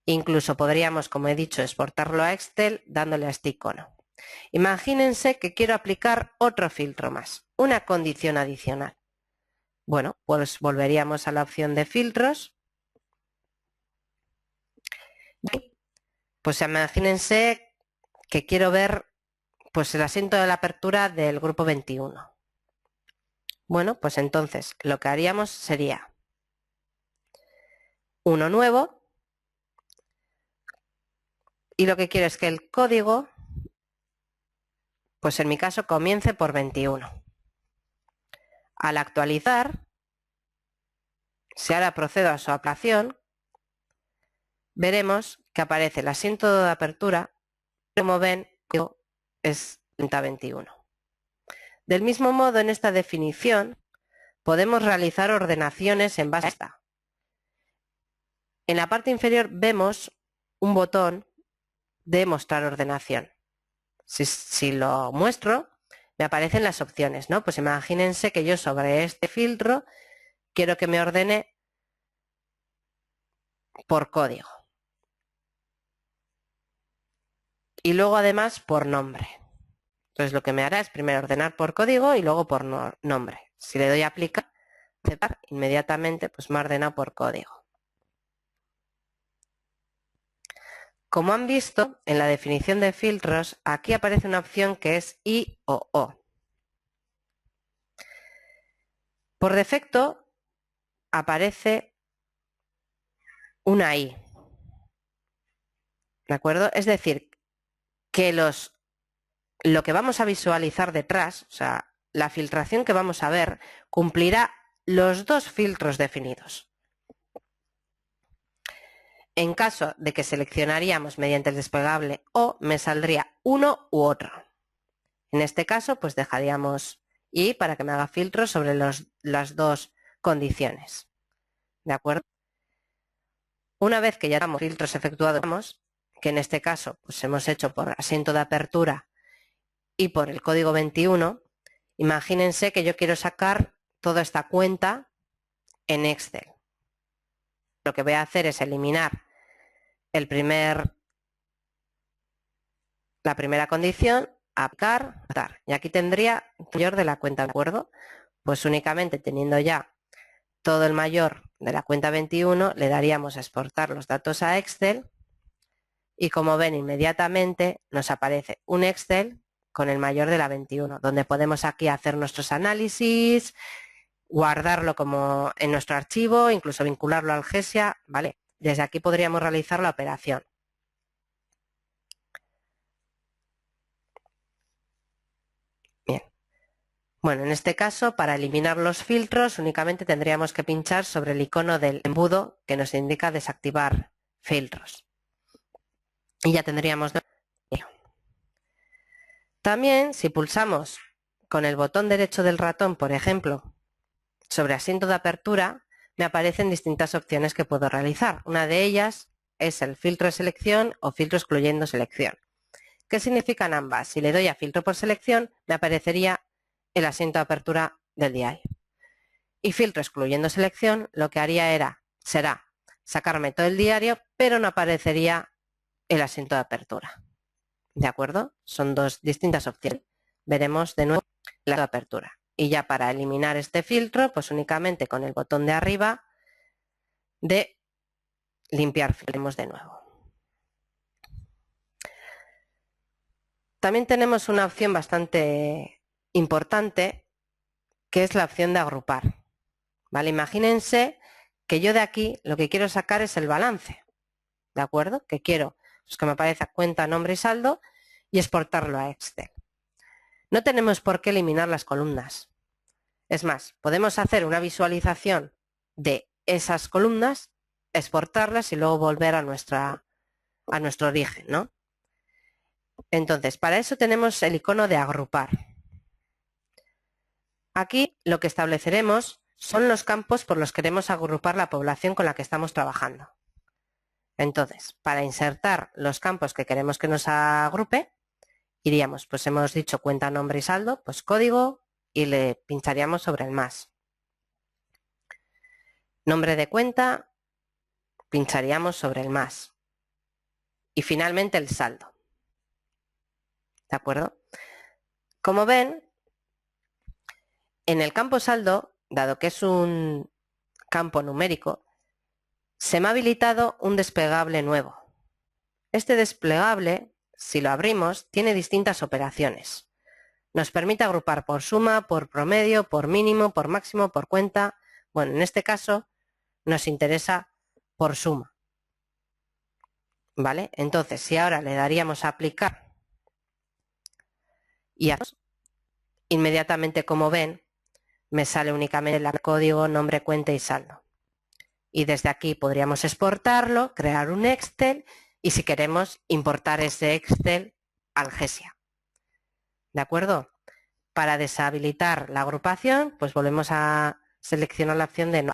A: Incluso podríamos, como he dicho, exportarlo a Excel dándole a este icono. Imagínense que quiero aplicar otro filtro más, una condición adicional. Bueno, pues volveríamos a la opción de filtros. Pues imagínense que quiero ver pues el asiento de la apertura del grupo 21. Bueno, pues entonces lo que haríamos sería uno nuevo y lo que quiero es que el código, pues en mi caso comience por 21. Al actualizar, si ahora procedo a su aplicación, veremos que aparece el asiento de apertura, como ven, es 21. Del mismo modo, en esta definición, podemos realizar ordenaciones en base a esta. En la parte inferior vemos un botón de mostrar ordenación. Si lo muestro, me aparecen las opciones, ¿no? Pues imagínense que yo sobre este filtro quiero que me ordene por código. Y luego además por nombre. Entonces lo que me hará es primero ordenar por código y luego por nombre. Si le doy a aplicar, aceptar, inmediatamente pues me ha ordenado por código. Como han visto, en la definición de filtros, aquí aparece una opción que es I o O. Por defecto, aparece una I. ¿De acuerdo? Es decir, que lo que vamos a visualizar detrás, o sea, la filtración que vamos a ver, cumplirá los dos filtros definidos. En caso de que seleccionaríamos mediante el desplegable O, me saldría uno u otro. En este caso, pues dejaríamos I para que me haga filtros sobre las dos condiciones. ¿De acuerdo? Una vez que ya tenemos filtros efectuados, que en este caso pues hemos hecho por asiento de apertura y por el código 21, imagínense que yo quiero sacar toda esta cuenta en Excel. Lo que voy a hacer es eliminar la primera condición, aplicar, y aquí tendría el mayor de la cuenta, ¿de acuerdo? Pues únicamente teniendo ya todo el mayor de la cuenta 21, le daríamos a exportar los datos a Excel y como ven inmediatamente nos aparece un Excel con el mayor de la 21, donde podemos aquí hacer nuestros análisis, guardarlo como en nuestro archivo, incluso vincularlo al GESIA, ¿vale? Desde aquí podríamos realizar la operación. Bien. Bueno, en este caso, para eliminar los filtros, únicamente tendríamos que pinchar sobre el icono del embudo que nos indica desactivar filtros. Y ya tendríamos... También, si pulsamos con el botón derecho del ratón, por ejemplo, sobre asiento de apertura, me aparecen distintas opciones que puedo realizar. Una de ellas es el filtro de selección o filtro excluyendo selección. ¿Qué significan ambas? Si le doy a filtro por selección, me aparecería el asiento de apertura del diario. Y filtro excluyendo selección, lo que haría será sacarme todo el diario, pero no aparecería el asiento de apertura. ¿De acuerdo? Son dos distintas opciones. Veremos de nuevo la de apertura. Y ya para eliminar este filtro, pues únicamente con el botón de arriba de limpiar filtros de nuevo. También tenemos una opción bastante importante, que es la opción de agrupar. ¿Vale? Imagínense que yo de aquí lo que quiero sacar es el balance. ¿De acuerdo? Que quiero pues que me aparezca cuenta, nombre y saldo y exportarlo a Excel. No tenemos por qué eliminar las columnas. Es más, podemos hacer una visualización de esas columnas, exportarlas y luego volver a nuestro origen, ¿no? Entonces, para eso tenemos el icono de agrupar. Aquí lo que estableceremos son los campos por los que queremos agrupar la población con la que estamos trabajando. Entonces, para insertar los campos que queremos que nos agrupe, iríamos, pues hemos dicho cuenta, nombre y saldo, pues código y le pincharíamos sobre el más. Nombre de cuenta, pincharíamos sobre el más. Y finalmente el saldo. ¿De acuerdo? Como ven, en el campo saldo, dado que es un campo numérico, se me ha habilitado un desplegable nuevo. Este desplegable, si lo abrimos, tiene distintas operaciones. Nos permite agrupar por suma, por promedio, por mínimo, por máximo, por cuenta. Bueno, en este caso nos interesa por suma. ¿Vale? Entonces, si ahora le daríamos a aplicar y inmediatamente, como ven, me sale únicamente el código, nombre, cuenta y saldo. Y desde aquí podríamos exportarlo, crear un Excel y si queremos importar ese Excel al GESIA. ¿De acuerdo? Para deshabilitar la agrupación, pues volvemos a seleccionar la opción de no.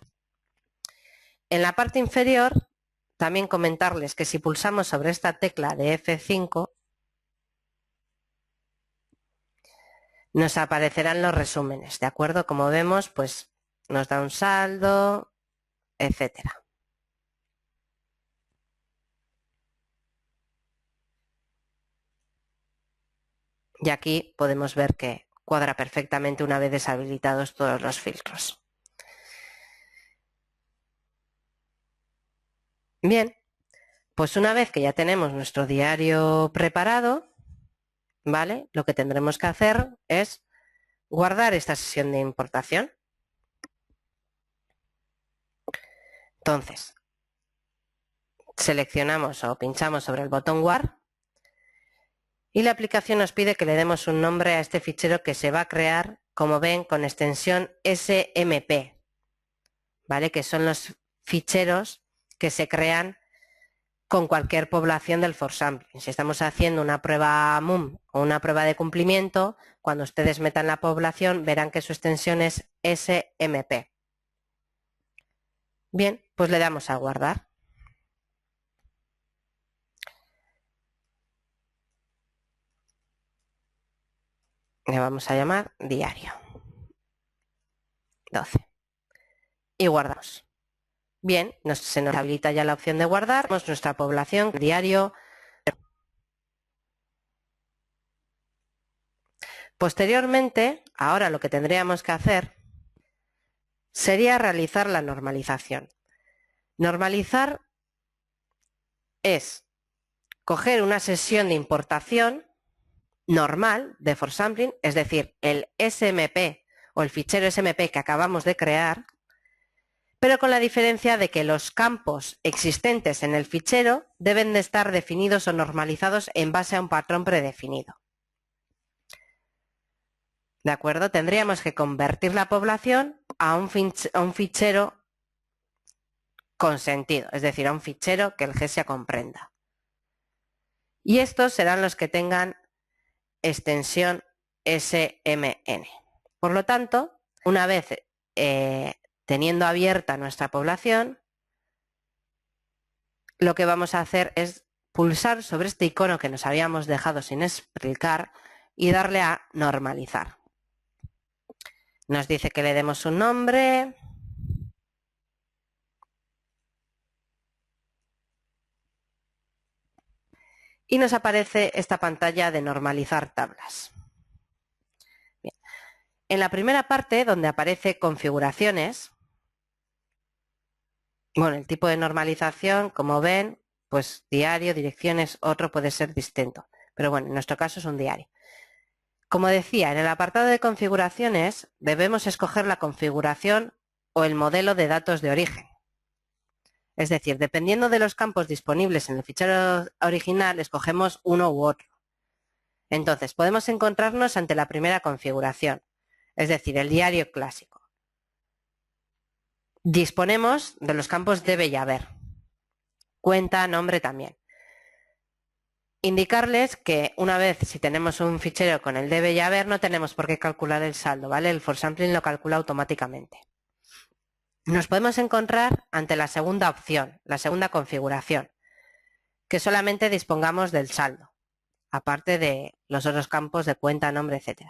A: En la parte inferior, también comentarles que si pulsamos sobre esta tecla de F5, nos aparecerán los resúmenes, ¿de acuerdo? Como vemos, pues nos da un saldo, etcétera. Y aquí podemos ver que cuadra perfectamente una vez deshabilitados todos los filtros. Bien, pues una vez que ya tenemos nuestro diario preparado, ¿vale? Lo que tendremos que hacer es guardar esta sesión de importación. Entonces, seleccionamos o pinchamos sobre el botón Guard y la aplicación nos pide que le demos un nombre a este fichero que se va a crear, como ven, con extensión SMP, ¿vale? Que son los ficheros que se crean con cualquier población del forsampling. Si estamos haciendo una prueba MUM o una prueba de cumplimiento, cuando ustedes metan la población verán que su extensión es SMP. Bien, pues le damos a guardar. Le vamos a llamar diario 12 y guardamos. Bien, se nos habilita ya la opción de guardar. Tenemos nuestra población diario. Posteriormente, ahora lo que tendríamos que hacer sería realizar la normalización. Normalizar es coger una sesión de importación normal de forsampling, es decir, el SMP o el fichero SMP que acabamos de crear, pero con la diferencia de que los campos existentes en el fichero deben de estar definidos o normalizados en base a un patrón predefinido. ¿De acuerdo? Tendríamos que convertir la población a un fichero consentido, es decir, a un fichero que el GESIA comprenda. Y estos serán los que tengan extensión SMN. Por lo tanto, una vez teniendo abierta nuestra población, lo que vamos a hacer es pulsar sobre este icono que nos habíamos dejado sin explicar y darle a normalizar. Nos dice que le demos un nombre. Y nos aparece esta pantalla de normalizar tablas. Bien. En la primera parte, donde aparece configuraciones, bueno, el tipo de normalización, como ven, pues diario, direcciones, otro puede ser distinto. Pero bueno, en nuestro caso es un diario. Como decía, en el apartado de configuraciones debemos escoger la configuración o el modelo de datos de origen. Es decir, dependiendo de los campos disponibles en el fichero original, escogemos uno u otro. Entonces, podemos encontrarnos ante la primera configuración, es decir, el diario clásico. Disponemos de los campos debe y haber. Cuenta, nombre también. Indicarles que una vez si tenemos un fichero con el debe y haber no tenemos por qué calcular el saldo, ¿vale? El forsampling lo calcula automáticamente. Nos podemos encontrar ante la segunda opción, la segunda configuración, que solamente dispongamos del saldo, aparte de los otros campos de cuenta, nombre, etc.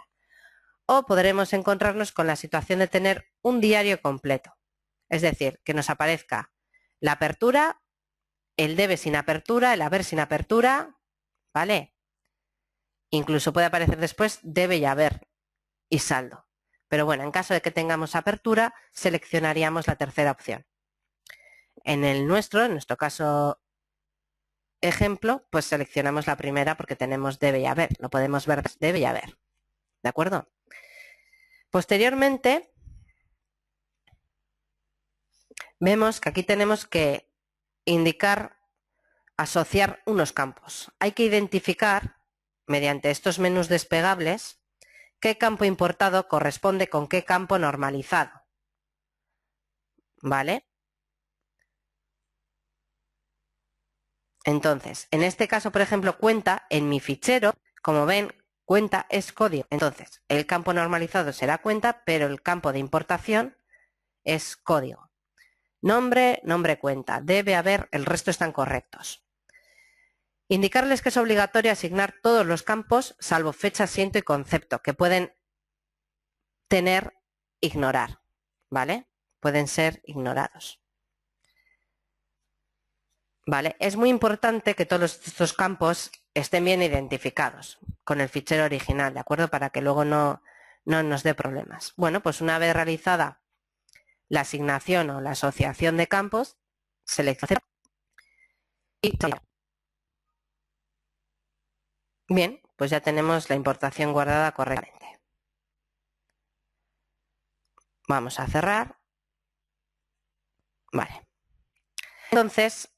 A: O podremos encontrarnos con la situación de tener un diario completo, es decir, que nos aparezca la apertura, el debe sin apertura, el haber sin apertura, ¿vale? Incluso puede aparecer después debe y haber y saldo. Pero bueno, en caso de que tengamos apertura, seleccionaríamos la tercera opción. En nuestro caso ejemplo, pues seleccionamos la primera porque tenemos debe y haber. Lo podemos ver debe y haber. ¿De acuerdo? Posteriormente, vemos que aquí tenemos que indicar, asociar unos campos. Hay que identificar, mediante estos menús despegables, qué campo importado corresponde con qué campo normalizado. ¿Vale? Entonces, en este caso, por ejemplo, cuenta, en mi fichero, como ven, cuenta es código. Entonces, el campo normalizado será cuenta, pero el campo de importación es código. Nombre, nombre cuenta. Debe haber, el resto están correctos. Indicarles que es obligatorio asignar todos los campos, salvo fecha, asiento y concepto, que pueden tener ignorar, ¿vale? Pueden ser ignorados. ¿Vale? Es muy importante que todos estos campos estén bien identificados con el fichero original, ¿de acuerdo? Para que luego no nos dé problemas. Bueno, pues una vez realizada la asignación o la asociación de campos, selecciona y bien, pues ya tenemos la importación guardada correctamente. Vamos a cerrar. Vale. Entonces,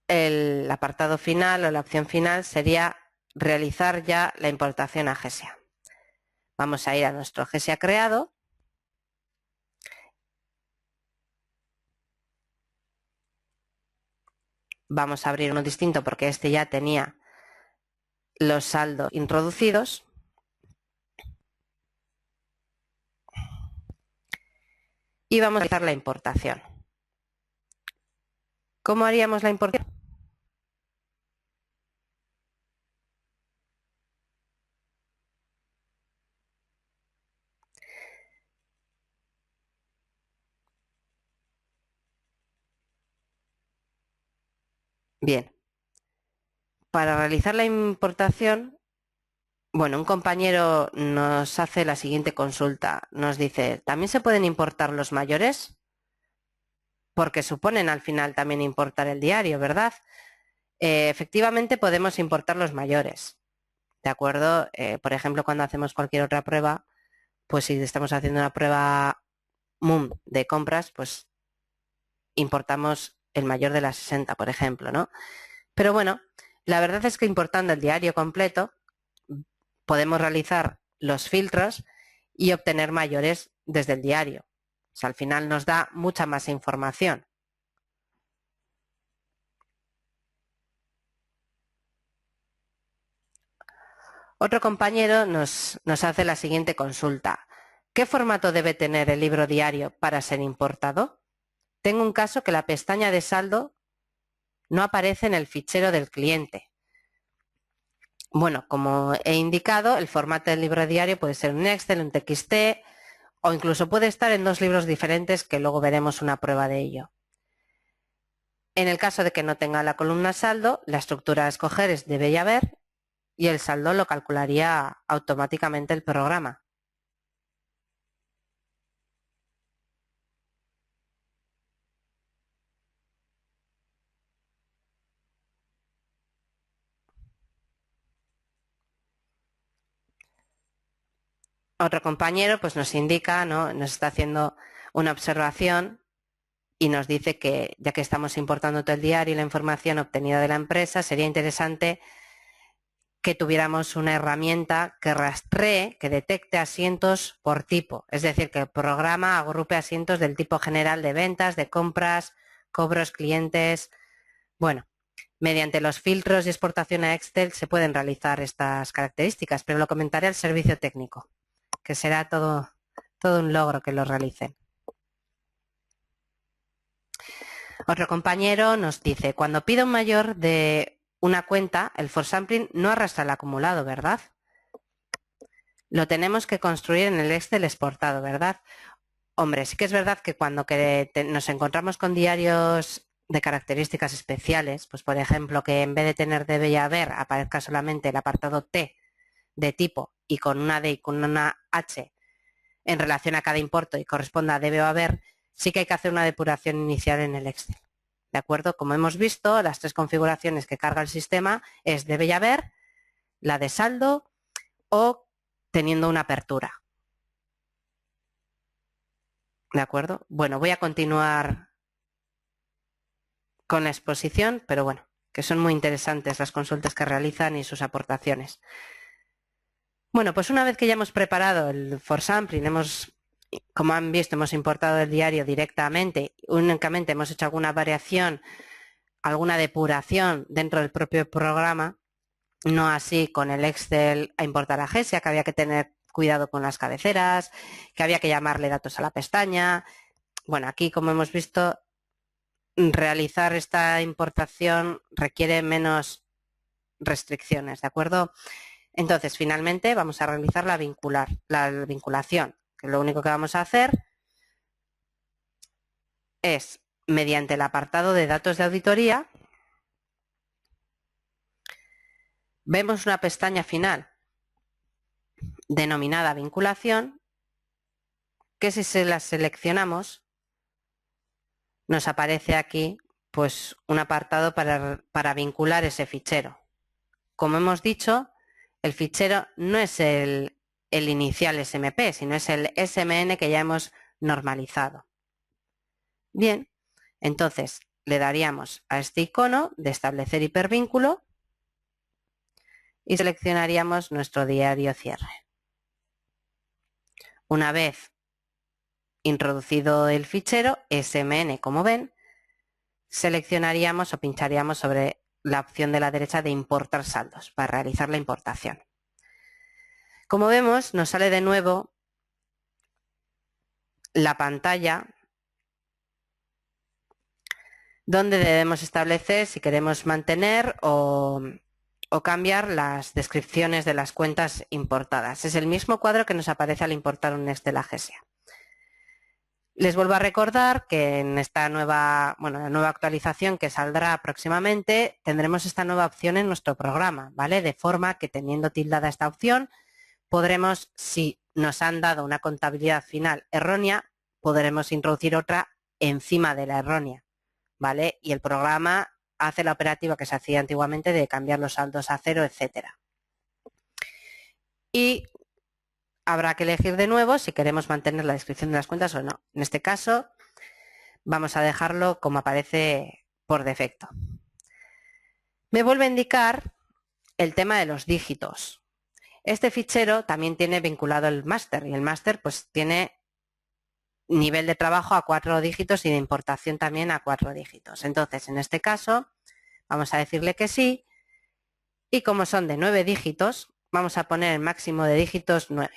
A: el apartado final o la opción final sería realizar ya la importación a GESIA. Vamos a ir a nuestro GESIA creado. Vamos a abrir uno distinto porque este ya tenía los saldos introducidos. Y vamos a realizar la importación. ¿Cómo haríamos la importación? Bien. Para realizar la importación, bueno, un compañero nos hace la siguiente consulta. Nos dice, ¿también se pueden importar los mayores? Porque suponen al final también importar el diario, ¿verdad? Efectivamente podemos importar los mayores, ¿de acuerdo? Por ejemplo, cuando hacemos cualquier otra prueba, pues si estamos haciendo una prueba MUM de compras, pues importamos el mayor de las 60, por ejemplo, ¿no? Pero bueno, la verdad es que importando el diario completo, podemos realizar los filtros y obtener mayores desde el diario. O sea, al final nos da mucha más información. Otro compañero nos hace la siguiente consulta. ¿Qué formato debe tener el libro diario para ser importado? Tengo un caso que la pestaña de saldo no aparece en el fichero del cliente. Bueno, como he indicado, el formato del libro diario puede ser un Excel, un TXT o incluso puede estar en dos libros diferentes que luego veremos una prueba de ello. En el caso de que no tenga la columna saldo, la estructura a escoger es debe y haber y el saldo lo calcularía automáticamente el programa. Otro compañero pues nos indica, ¿no? Nos está haciendo una observación y nos dice que ya que estamos importando todo el diario y la información obtenida de la empresa, sería interesante que tuviéramos una herramienta que rastree, que detecte asientos por tipo. Es decir, que el programa agrupe asientos del tipo general de ventas, de compras, cobros, clientes. Bueno, mediante los filtros y exportación a Excel se pueden realizar estas características, pero lo comentaré al servicio técnico, que será todo un logro que lo realicen. Otro compañero nos dice, cuando pido un mayor de una cuenta, el for sampling no arrastra el acumulado, ¿verdad? Lo tenemos que construir en el Excel exportado, ¿verdad? Hombre, sí que es verdad que cuando nos encontramos con diarios de características especiales, pues por ejemplo que en vez de tener debe y haber aparezca solamente el apartado T de tipo y con una D y con una H en relación a cada importo y corresponda a debe o haber, sí que hay que hacer una depuración inicial en el Excel. ¿De acuerdo? Como hemos visto, las tres configuraciones que carga el sistema es debe y haber, la de saldo o teniendo una apertura. ¿De acuerdo? Bueno, voy a continuar con la exposición, pero bueno, que son muy interesantes las consultas que realizan y sus aportaciones. Bueno, pues una vez que ya hemos preparado el for sampling, como han visto, hemos importado el diario directamente, únicamente hemos hecho alguna variación, alguna depuración dentro del propio programa, no así con el Excel a importar a GESIA, que había que tener cuidado con las cabeceras, que había que llamarle datos a la pestaña. Bueno, aquí, como hemos visto, realizar esta importación requiere menos restricciones, ¿de acuerdo? Entonces, finalmente, vamos a realizar la vinculación, que lo único que vamos a hacer es, mediante el apartado de datos de auditoría, vemos una pestaña final denominada vinculación, que si se la seleccionamos, nos aparece aquí pues un apartado para vincular ese fichero. Como hemos dicho, el fichero no es el inicial SMP, sino es el SMN que ya hemos normalizado. Bien, entonces le daríamos a este icono de establecer hipervínculo y seleccionaríamos nuestro diario cierre. Una vez introducido el fichero SMN, como ven, seleccionaríamos o pincharíamos sobre la opción de la derecha de importar saldos para realizar la importación. Como vemos, nos sale de nuevo la pantalla donde debemos establecer si queremos mantener o cambiar las descripciones de las cuentas importadas. Es el mismo cuadro que nos aparece al importar un Excel a GESIA. Les vuelvo a recordar que en esta nueva actualización que saldrá próximamente, tendremos esta nueva opción en nuestro programa, ¿vale? De forma que teniendo tildada esta opción, podremos, si nos han dado una contabilidad final errónea, podremos introducir otra encima de la errónea, ¿vale? Y el programa hace la operativa que se hacía antiguamente de cambiar los saldos a cero, etcétera. Y habrá que elegir de nuevo si queremos mantener la descripción de las cuentas o no. En este caso, vamos a dejarlo como aparece por defecto. Me vuelve a indicar el tema de los dígitos. Este fichero también tiene vinculado el máster y el máster pues tiene nivel de trabajo a 4 dígitos y de importación también a 4 dígitos. Entonces, en este caso, vamos a decirle que sí y como son de 9 dígitos, vamos a poner el máximo de dígitos 9.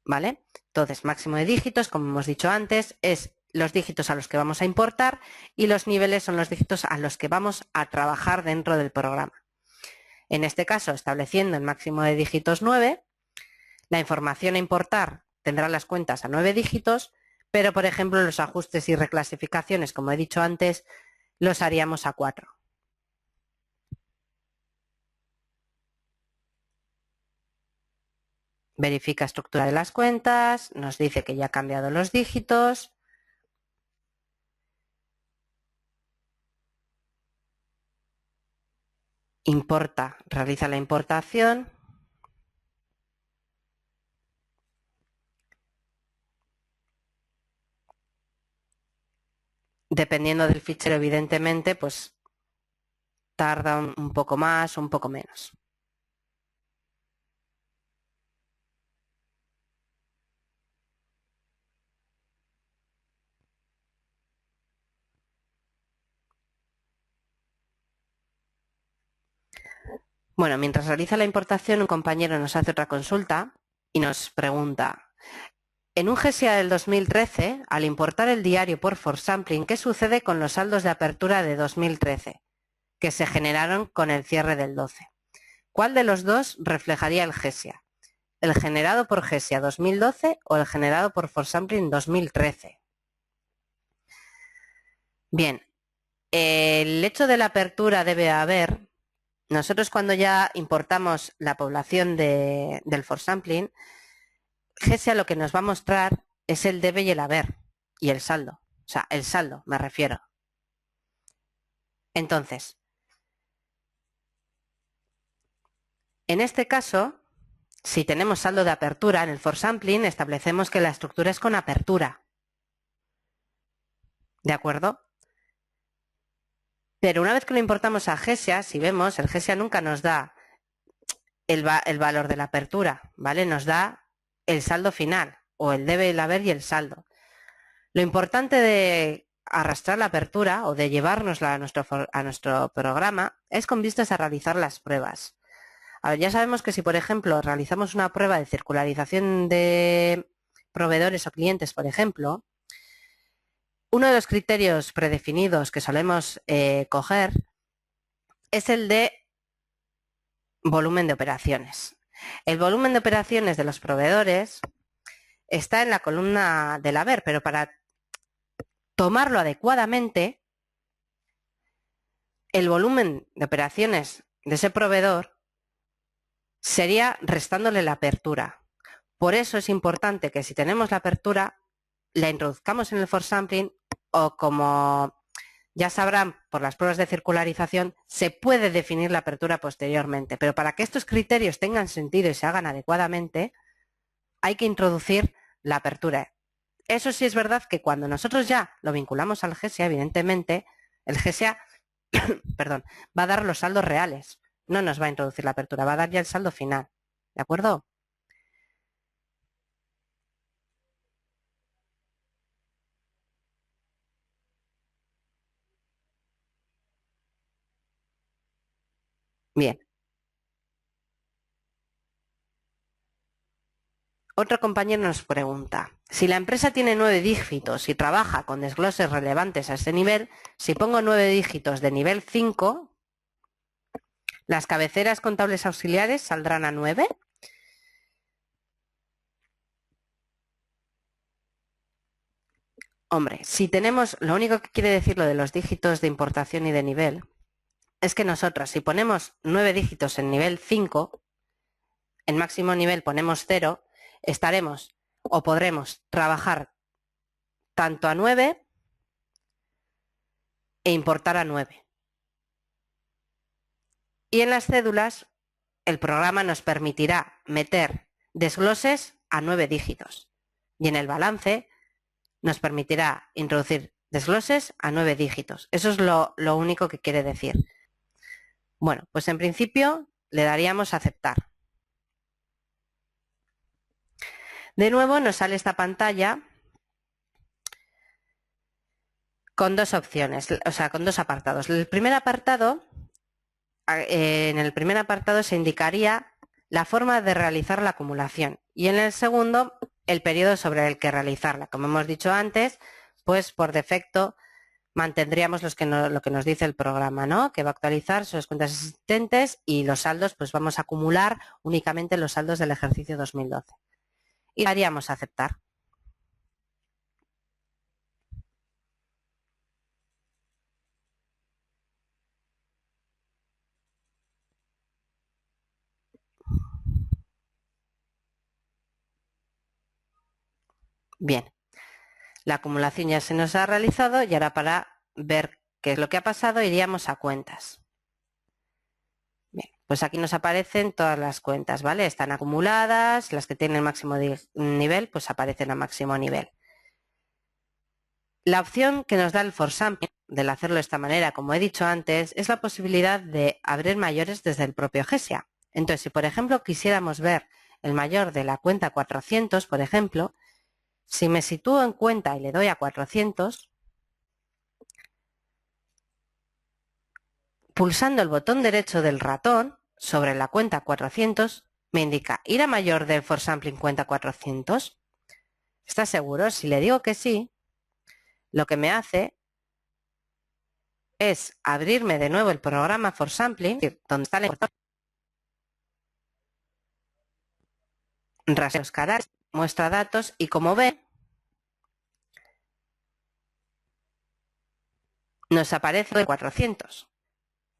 A: ¿Vale? Entonces, máximo de dígitos, como hemos dicho antes, es los dígitos a los que vamos a importar y los niveles son los dígitos a los que vamos a trabajar dentro del programa. En este caso, estableciendo el máximo de dígitos 9, la información a importar tendrá las cuentas a 9 dígitos, pero, por ejemplo, los ajustes y reclasificaciones, como he dicho antes, los haríamos a 4. Verifica estructura de las cuentas, nos dice que ya ha cambiado los dígitos. Importa, realiza la importación. Dependiendo del fichero, evidentemente, pues tarda un poco más o un poco menos. Bueno, mientras realiza la importación, un compañero nos hace otra consulta y nos pregunta: en un GESIA del 2013, al importar el diario por forsampling, ¿qué sucede con los saldos de apertura de 2013 que se generaron con el cierre del 12? ¿Cuál de los dos reflejaría el GESIA? ¿El generado por GESIA 2012 o el generado por forsampling 2013? Bien, el hecho de la apertura debe haber. Nosotros cuando ya importamos la población del forsampling, GESIA lo que nos va a mostrar es el debe y el haber y el saldo. O sea, el saldo me refiero. Entonces, en este caso, si tenemos saldo de apertura en el forsampling, establecemos que la estructura es con apertura. ¿De acuerdo? Pero una vez que lo importamos a GESIA, si vemos, el GESIA nunca nos da el valor de la apertura, ¿vale? Nos da el saldo final, o el debe, el haber y el saldo. Lo importante de arrastrar la apertura o de llevárnosla a nuestro programa es con vistas a realizar las pruebas. A ver, ya sabemos que si, por ejemplo, realizamos una prueba de circularización de proveedores o clientes, por ejemplo, uno de los criterios predefinidos que solemos coger es el de volumen de operaciones. El volumen de operaciones de los proveedores está en la columna del haber, pero para tomarlo adecuadamente, el volumen de operaciones de ese proveedor sería restándole la apertura. Por eso es importante que si tenemos la apertura, la introduzcamos en el for sampling o, como ya sabrán por las pruebas de circularización, se puede definir la apertura posteriormente. Pero para que estos criterios tengan sentido y se hagan adecuadamente, hay que introducir la apertura. Eso sí es verdad que cuando nosotros ya lo vinculamos al GESIA, evidentemente, el GESIA perdón, va a dar los saldos reales. No nos va a introducir la apertura, va a dar ya el saldo final. ¿De acuerdo? Bien. Otro compañero nos pregunta, si la empresa tiene 9 dígitos y trabaja con desgloses relevantes a este nivel, si pongo 9 dígitos de nivel 5, ¿las cabeceras contables auxiliares saldrán a 9? Hombre, si tenemos, lo único que quiere decir lo de los dígitos de importación y de nivel, es que nosotros, si ponemos 9 dígitos en nivel 5, en máximo nivel ponemos 0, estaremos o podremos trabajar tanto a 9 e importar a 9. Y en las cédulas el programa nos permitirá meter desgloses a 9 dígitos. Y en el balance nos permitirá introducir desgloses a 9 dígitos. Eso es lo único que quiere decir. Bueno, pues en principio le daríamos a aceptar. De nuevo nos sale esta pantalla con dos opciones, o sea, con dos apartados. El primer apartado, en el primer apartado se indicaría la forma de realizar la acumulación y en el segundo el periodo sobre el que realizarla. Como hemos dicho antes, pues por defecto mantendríamos lo que nos dice el programa, ¿no? Que va a actualizar sus cuentas existentes y los saldos, pues vamos a acumular únicamente los saldos del ejercicio 2012. Y daríamos a aceptar. Bien, la acumulación ya se nos ha realizado y ahora para ver qué es lo que ha pasado iríamos a cuentas. Bien, pues aquí nos aparecen todas las cuentas, ¿vale? Están acumuladas, las que tienen el máximo nivel, pues aparecen a máximo nivel. La opción que nos da el for sampling, del hacerlo de esta manera, como he dicho antes, es la posibilidad de abrir mayores desde el propio GESIA. Entonces, si por ejemplo quisiéramos ver el mayor de la cuenta 400, por ejemplo, si me sitúo en cuenta y le doy a 400, pulsando el botón derecho del ratón sobre la cuenta 400, me indica ir a mayor del for sampling cuenta 400. ¿Está seguro? Si le digo que sí, lo que me hace es abrirme de nuevo el programa for sampling, donde está la información, rastreo los caracteres, muestra datos y como ve, nos aparece 400.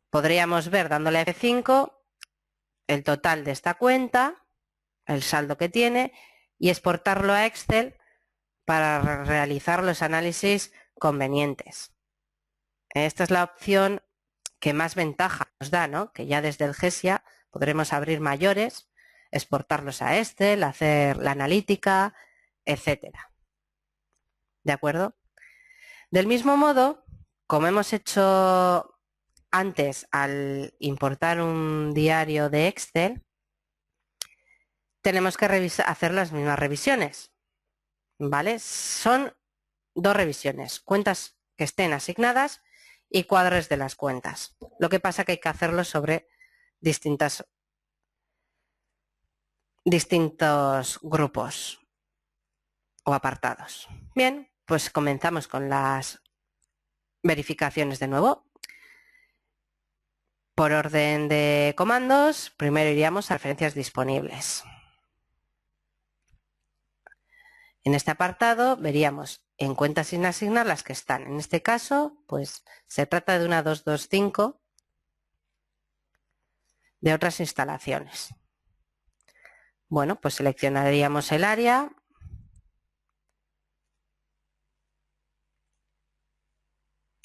A: Podríamos ver dándole a F5 el total de esta cuenta, el saldo que tiene y exportarlo a Excel para realizar los análisis convenientes. Esta es la opción que más ventaja nos da, ¿no? Que ya desde el GESIA podremos abrir mayores, exportarlos a Excel, hacer la analítica, etcétera. ¿De acuerdo? Del mismo modo, como hemos hecho antes al importar un diario de Excel, tenemos que hacer las mismas revisiones, ¿vale? Son dos revisiones, cuentas que estén asignadas y cuadros de las cuentas. Lo que pasa que hay que hacerlo sobre distintos grupos o apartados. Bien, pues comenzamos con las verificaciones de nuevo. Por orden de comandos, primero iríamos a referencias disponibles. En este apartado veríamos en cuentas sin asignar las que están. En este caso, pues se trata de una 225 de otras instalaciones. Bueno, pues seleccionaríamos el área.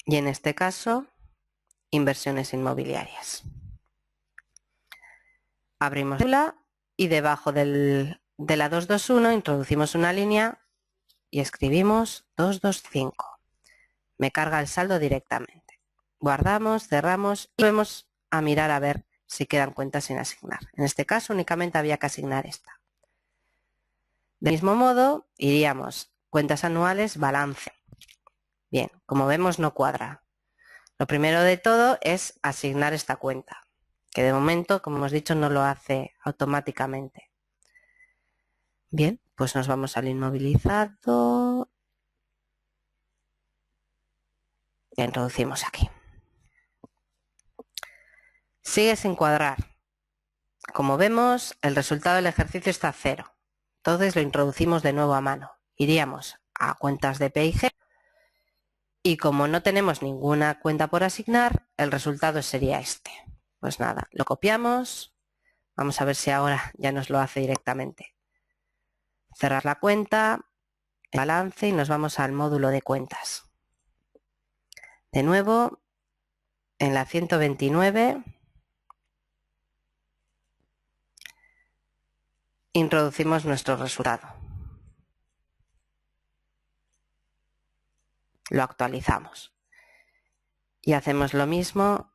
A: Y en este caso, inversiones inmobiliarias. Abrimos la y debajo de la 221 introducimos una línea y escribimos 225. Me carga el saldo directamente. Guardamos, cerramos y vamos a mirar a ver si quedan cuentas sin asignar. En este caso únicamente había que asignar esta. Del mismo modo, iríamos cuentas anuales, balance. Bien, como vemos no cuadra. Lo primero de todo es asignar esta cuenta, que de momento, como hemos dicho, no lo hace automáticamente. Bien, pues nos vamos al inmovilizado. La introducimos aquí. Sigue sin cuadrar. Como vemos, el resultado del ejercicio está a 0. Entonces lo introducimos de nuevo a mano. Iríamos a cuentas de PIG y como no tenemos ninguna cuenta por asignar, el resultado sería este. Pues nada, lo copiamos. Vamos a ver si ahora ya nos lo hace directamente. Cerrar la cuenta, el balance y nos vamos al módulo de cuentas. De nuevo, en la 129, introducimos nuestro resultado. Lo actualizamos. Y hacemos lo mismo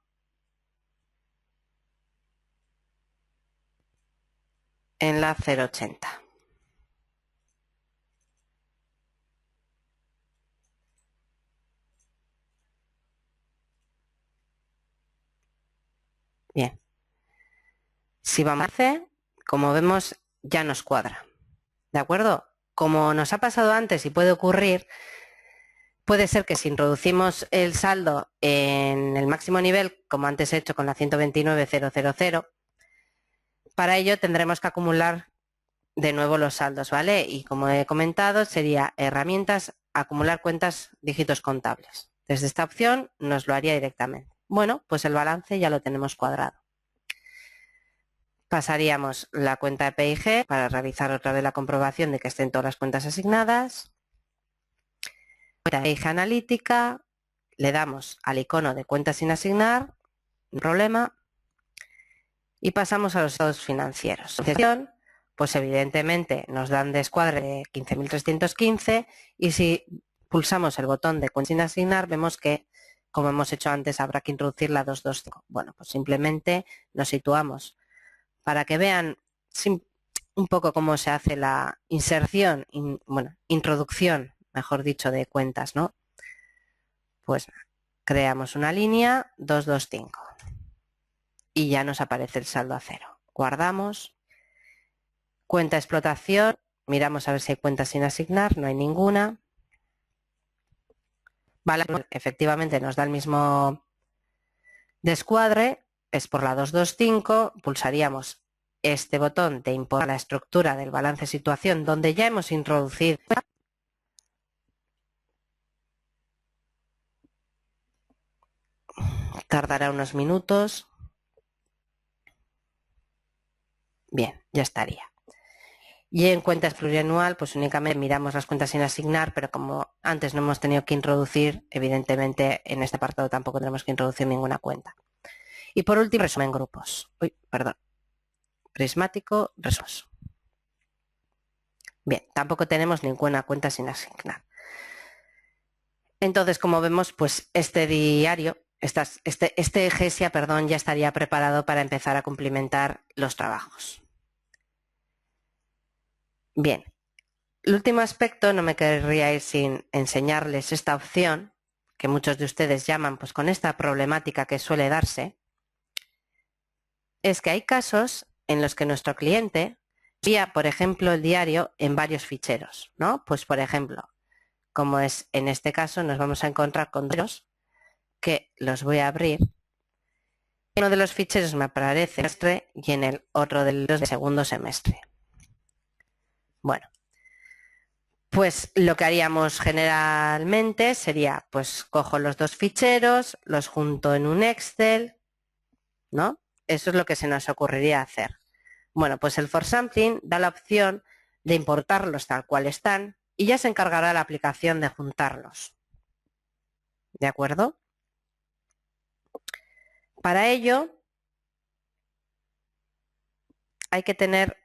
A: en la 080. Bien. Si vamos a hacer, como vemos, ya nos cuadra. ¿De acuerdo? Como nos ha pasado antes y puede ocurrir, puede ser que si introducimos el saldo en el máximo nivel, como antes he hecho con la 129.000, para ello tendremos que acumular de nuevo los saldos, ¿vale? Y como he comentado, sería herramientas, acumular cuentas, dígitos contables. Desde esta opción nos lo haría directamente. Bueno, pues el balance ya lo tenemos cuadrado. Pasaríamos la cuenta de PIG para realizar otra vez la comprobación de que estén todas las cuentas asignadas. Cuenta de PIG analítica, le damos al icono de cuentas sin asignar, no hay problema, y pasamos a los estados financieros. Pues evidentemente nos dan descuadre de 15.315 y si pulsamos el botón de cuenta sin asignar vemos que, como hemos hecho antes, habrá que introducir la 225. Bueno, pues simplemente nos situamos para que vean un poco cómo se hace la inserción, introducción, mejor dicho, de cuentas, ¿no? Pues creamos una línea 225 y ya nos aparece el saldo a 0. Guardamos. Cuenta de explotación, miramos a ver si hay cuentas sin asignar, no hay ninguna. Vale, efectivamente nos da el mismo descuadre, es por la 225, pulsaríamos este botón de importar la estructura del balance situación donde ya hemos introducido. Tardará unos minutos. Bien, ya estaría. Y en cuentas plurianual, pues únicamente miramos las cuentas sin asignar, pero como antes no hemos tenido que introducir, evidentemente en este apartado tampoco tenemos que introducir ninguna cuenta. Y por último, resumen grupos. Prismático, resumen. Bien, tampoco tenemos ninguna cuenta sin asignar. Entonces, como vemos, pues este diario, este GESIA, ya estaría preparado para empezar a cumplimentar los trabajos. Bien, el último aspecto, no me querría ir sin enseñarles esta opción, que muchos de ustedes llaman, pues con esta problemática que suele darse, es que hay casos en los que nuestro cliente envía, por ejemplo, el diario en varios ficheros, ¿no? Pues, por ejemplo, como es en este caso, nos vamos a encontrar con dos que los voy a abrir En uno de los ficheros me aparece semestre y en el otro de los de segundo semestre. Bueno, pues lo que haríamos generalmente sería, pues cojo los dos ficheros, los junto en un Excel, ¿no? Eso es lo que se nos ocurriría hacer. Bueno, pues el forSampling da la opción de importarlos tal cual están y ya se encargará la aplicación de juntarlos. ¿De acuerdo? Para ello hay que tener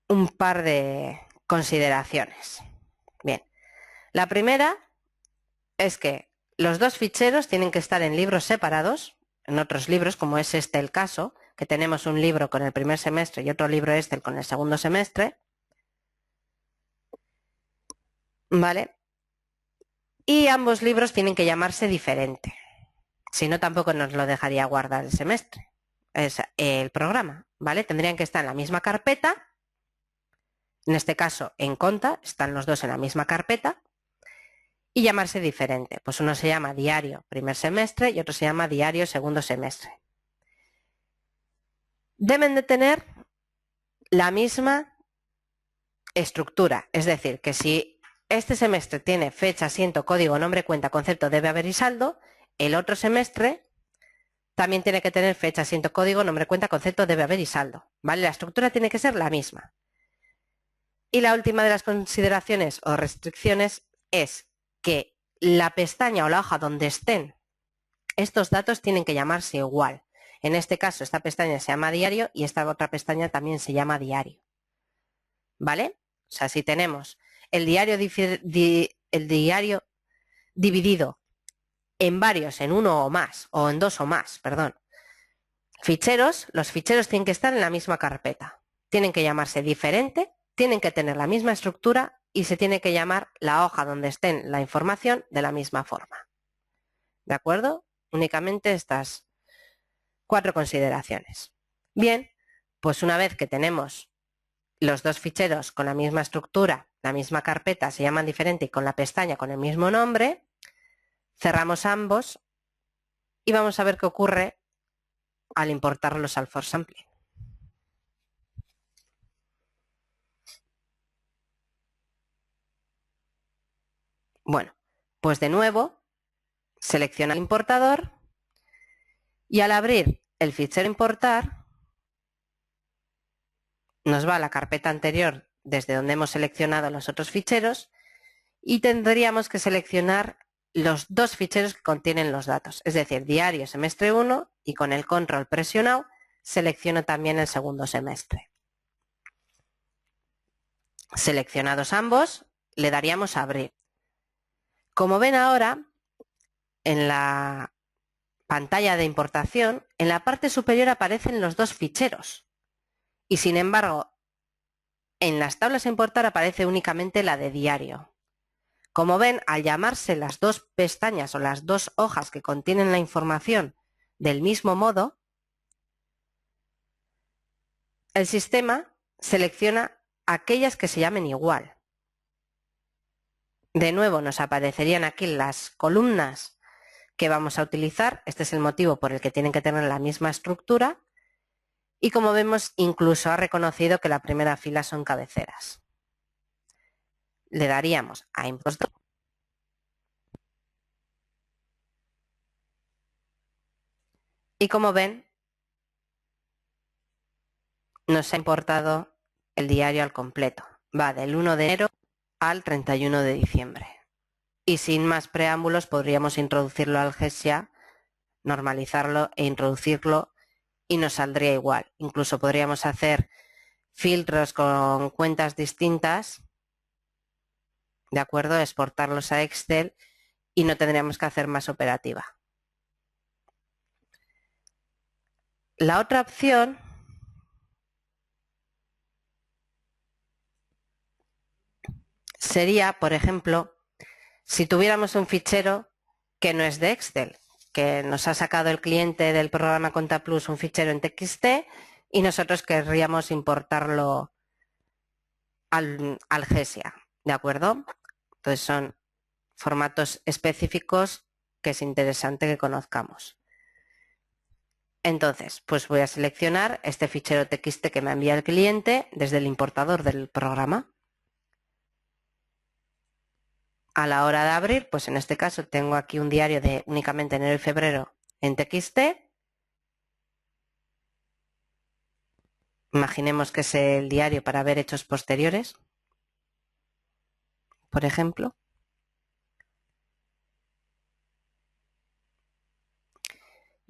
A: un par de consideraciones. Bien, la primera es que los dos ficheros tienen que estar en libros separados, en otros libros, como es este el caso, que tenemos un libro con el primer semestre y otro libro Excel con el segundo semestre. ¿Vale? Y ambos libros tienen que llamarse diferente. Si no, tampoco nos lo dejaría guardar el semestre. Es el programa, ¿vale? Tendrían que estar en la misma carpeta. En este caso, en Conta, están los dos en la misma carpeta. Y llamarse diferente. Pues uno se llama diario primer semestre y otro se llama diario segundo semestre. Deben de tener la misma estructura. Es decir, que si este semestre tiene fecha, asiento, código, nombre, cuenta, concepto, debe haber y saldo, el otro semestre también tiene que tener fecha, asiento, código, nombre, cuenta, concepto, debe haber y saldo. ¿Vale? La estructura tiene que ser la misma. Y la última de las consideraciones o restricciones es que la pestaña o la hoja donde estén estos datos tienen que llamarse igual. En este caso, esta pestaña se llama diario y esta otra pestaña también se llama diario. ¿Vale? O sea, si tenemos el diario dividido en varios, en uno o más, o en dos o más, perdón, ficheros, los ficheros tienen que estar en la misma carpeta. Tienen que llamarse diferente, tienen que tener la misma estructura y se tiene que llamar la hoja donde estén la información de la misma forma. ¿De acuerdo? Únicamente estas 4 consideraciones. Bien, pues una vez que tenemos los dos ficheros con la misma estructura, la misma carpeta, se llaman diferente y con la pestaña con el mismo nombre, cerramos ambos y vamos a ver qué ocurre al importarlos al forSampling. Bueno, pues de nuevo, selecciona el importador y al abrir el fichero importar, nos va a la carpeta anterior desde donde hemos seleccionado los otros ficheros y tendríamos que seleccionar los dos ficheros que contienen los datos, es decir, diario semestre 1 y con el control presionado selecciono también el segundo semestre. Seleccionados ambos, le daríamos a abrir. Como ven ahora, en la pantalla de importación, en la parte superior aparecen los dos ficheros y sin embargo, en las tablas a importar aparece únicamente la de diario. Como ven, al llamarse las dos pestañas o las dos hojas que contienen la información del mismo modo, el sistema selecciona aquellas que se llamen igual. De nuevo nos aparecerían aquí las columnas que vamos a utilizar. Este es el motivo por el que tienen que tener la misma estructura. Y como vemos, incluso ha reconocido que la primera fila son cabeceras. Le daríamos a Importar. Y como ven, nos ha importado el diario al completo. Va del 1 de enero al 31 de diciembre. Y sin más preámbulos podríamos introducirlo al GESIA, normalizarlo e introducirlo y nos saldría igual. Incluso podríamos hacer filtros con cuentas distintas, ¿de acuerdo? Exportarlos a Excel y no tendríamos que hacer más operativa. La otra opción sería, por ejemplo, si tuviéramos un fichero que no es de Excel, que nos ha sacado el cliente del programa ContaPlus un fichero en TXT y nosotros querríamos importarlo al GESIA, ¿de acuerdo? Entonces son formatos específicos que es interesante que conozcamos. Entonces, pues voy a seleccionar este fichero TXT que me envía el cliente desde el importador del programa. A la hora de abrir, pues en este caso tengo aquí un diario de únicamente enero y febrero en TXT. Imaginemos que es el diario para ver hechos posteriores, por ejemplo.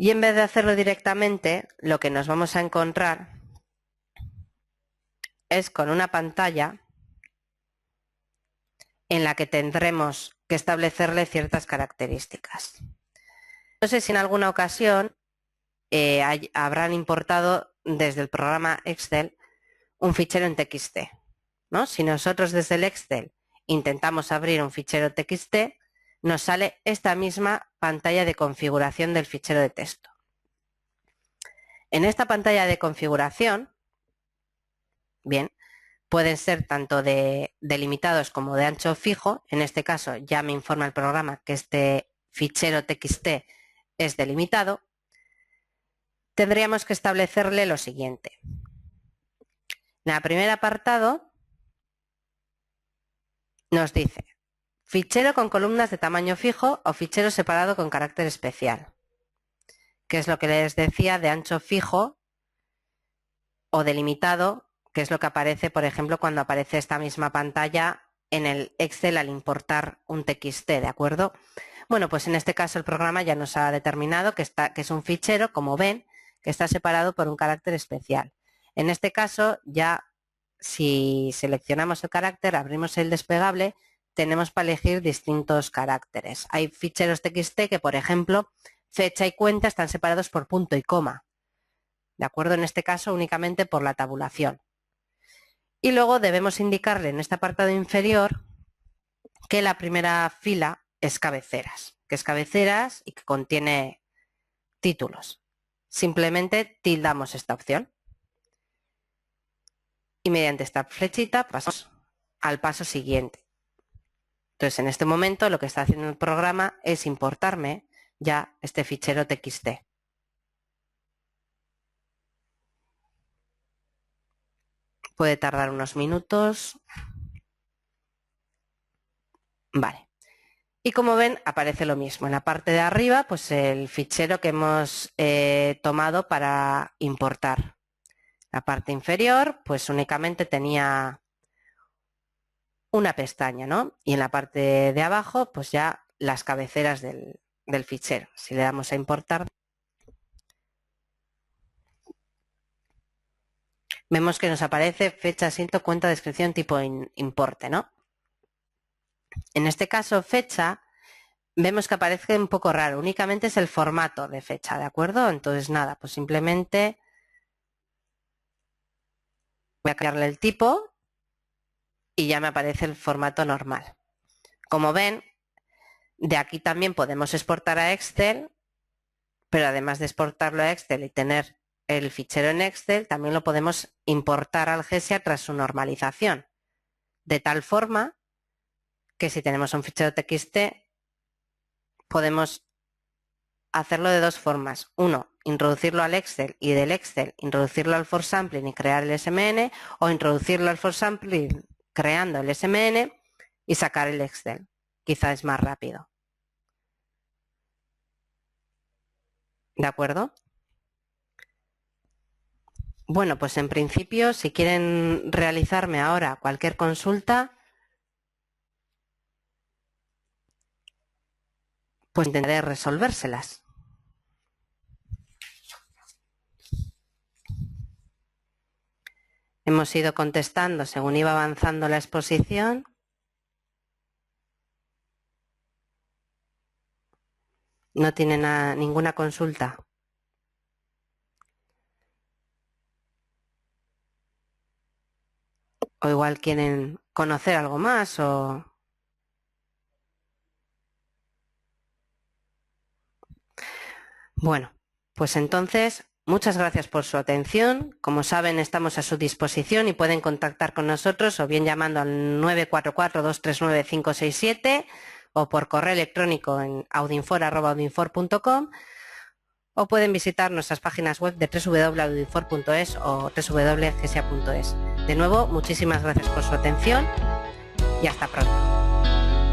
A: Y en vez de hacerlo directamente, lo que nos vamos a encontrar es con una pantalla en la que tendremos que establecerle ciertas características. No sé si en alguna ocasión habrán importado desde el programa Excel un fichero en TXT, ¿no? Si nosotros desde el Excel intentamos abrir un fichero TXT, nos sale esta misma pantalla de configuración del fichero de texto. En esta pantalla de configuración, bien, pueden ser tanto de delimitados como de ancho fijo. En este caso ya me informa el programa que este fichero TXT es delimitado. Tendríamos que establecerle lo siguiente. En el primer apartado nos dice fichero con columnas de tamaño fijo o fichero separado con carácter especial, que es lo que les decía de ancho fijo o delimitado, que es lo que aparece, por ejemplo, cuando aparece esta misma pantalla en el Excel al importar un TXT, ¿de acuerdo? Bueno, pues en este caso el programa ya nos ha determinado que es un fichero, como ven, que está separado por un carácter especial. En este caso, ya si seleccionamos el carácter, abrimos el desplegable, tenemos para elegir distintos caracteres. Hay ficheros TXT que, por ejemplo, fecha y cuenta están separados por punto y coma. ¿De acuerdo? En este caso únicamente por la tabulación. Y luego debemos indicarle en este apartado inferior que la primera fila es cabeceras, y que contiene títulos. Simplemente tildamos esta opción. Y mediante esta flechita pasamos al paso siguiente. Entonces, en este momento lo que está haciendo el programa es importarme ya este fichero TXT. Puede tardar unos minutos. Vale. Y como ven, aparece lo mismo. En la parte de arriba, pues el fichero que hemos tomado para importar. La parte inferior, pues únicamente tenía una pestaña, ¿no? Y en la parte de abajo, pues ya las cabeceras del fichero. Si le damos a importar, vemos que nos aparece fecha, asiento, cuenta, descripción, tipo importe, ¿no? En este caso, fecha, vemos que aparece un poco raro. Únicamente es el formato de fecha, ¿de acuerdo? Entonces, nada, pues simplemente voy a cambiarle el tipo y ya me aparece el formato normal. Como ven, de aquí también podemos exportar a Excel, pero además de exportarlo a Excel y tener el fichero en Excel, también lo podemos importar al GESIA tras su normalización. De tal forma que si tenemos un fichero TXT, podemos hacerlo de dos formas. Uno, introducirlo al Excel y del Excel introducirlo al for sampling y crear el SMN, o introducirlo al for sampling creando el SMN y sacar el Excel. Quizá es más rápido. ¿De acuerdo? Bueno, pues en principio, si quieren realizarme ahora cualquier consulta, pues intentaré resolvérselas. Hemos ido contestando según iba avanzando la exposición. No tienen ninguna consulta. O igual quieren conocer algo más o... Bueno, pues entonces, muchas gracias por su atención. Como saben, estamos a su disposición y pueden contactar con nosotros o bien llamando al 944-239-567 o por correo electrónico en audinfor@audinfor.com o pueden visitar nuestras páginas web de www.audifor.es o www.gesia.es. De nuevo, muchísimas gracias por su atención y hasta pronto.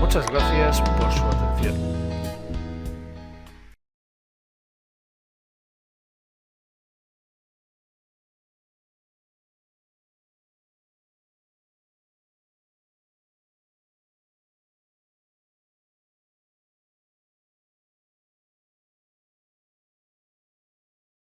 B: Muchas gracias por su atención.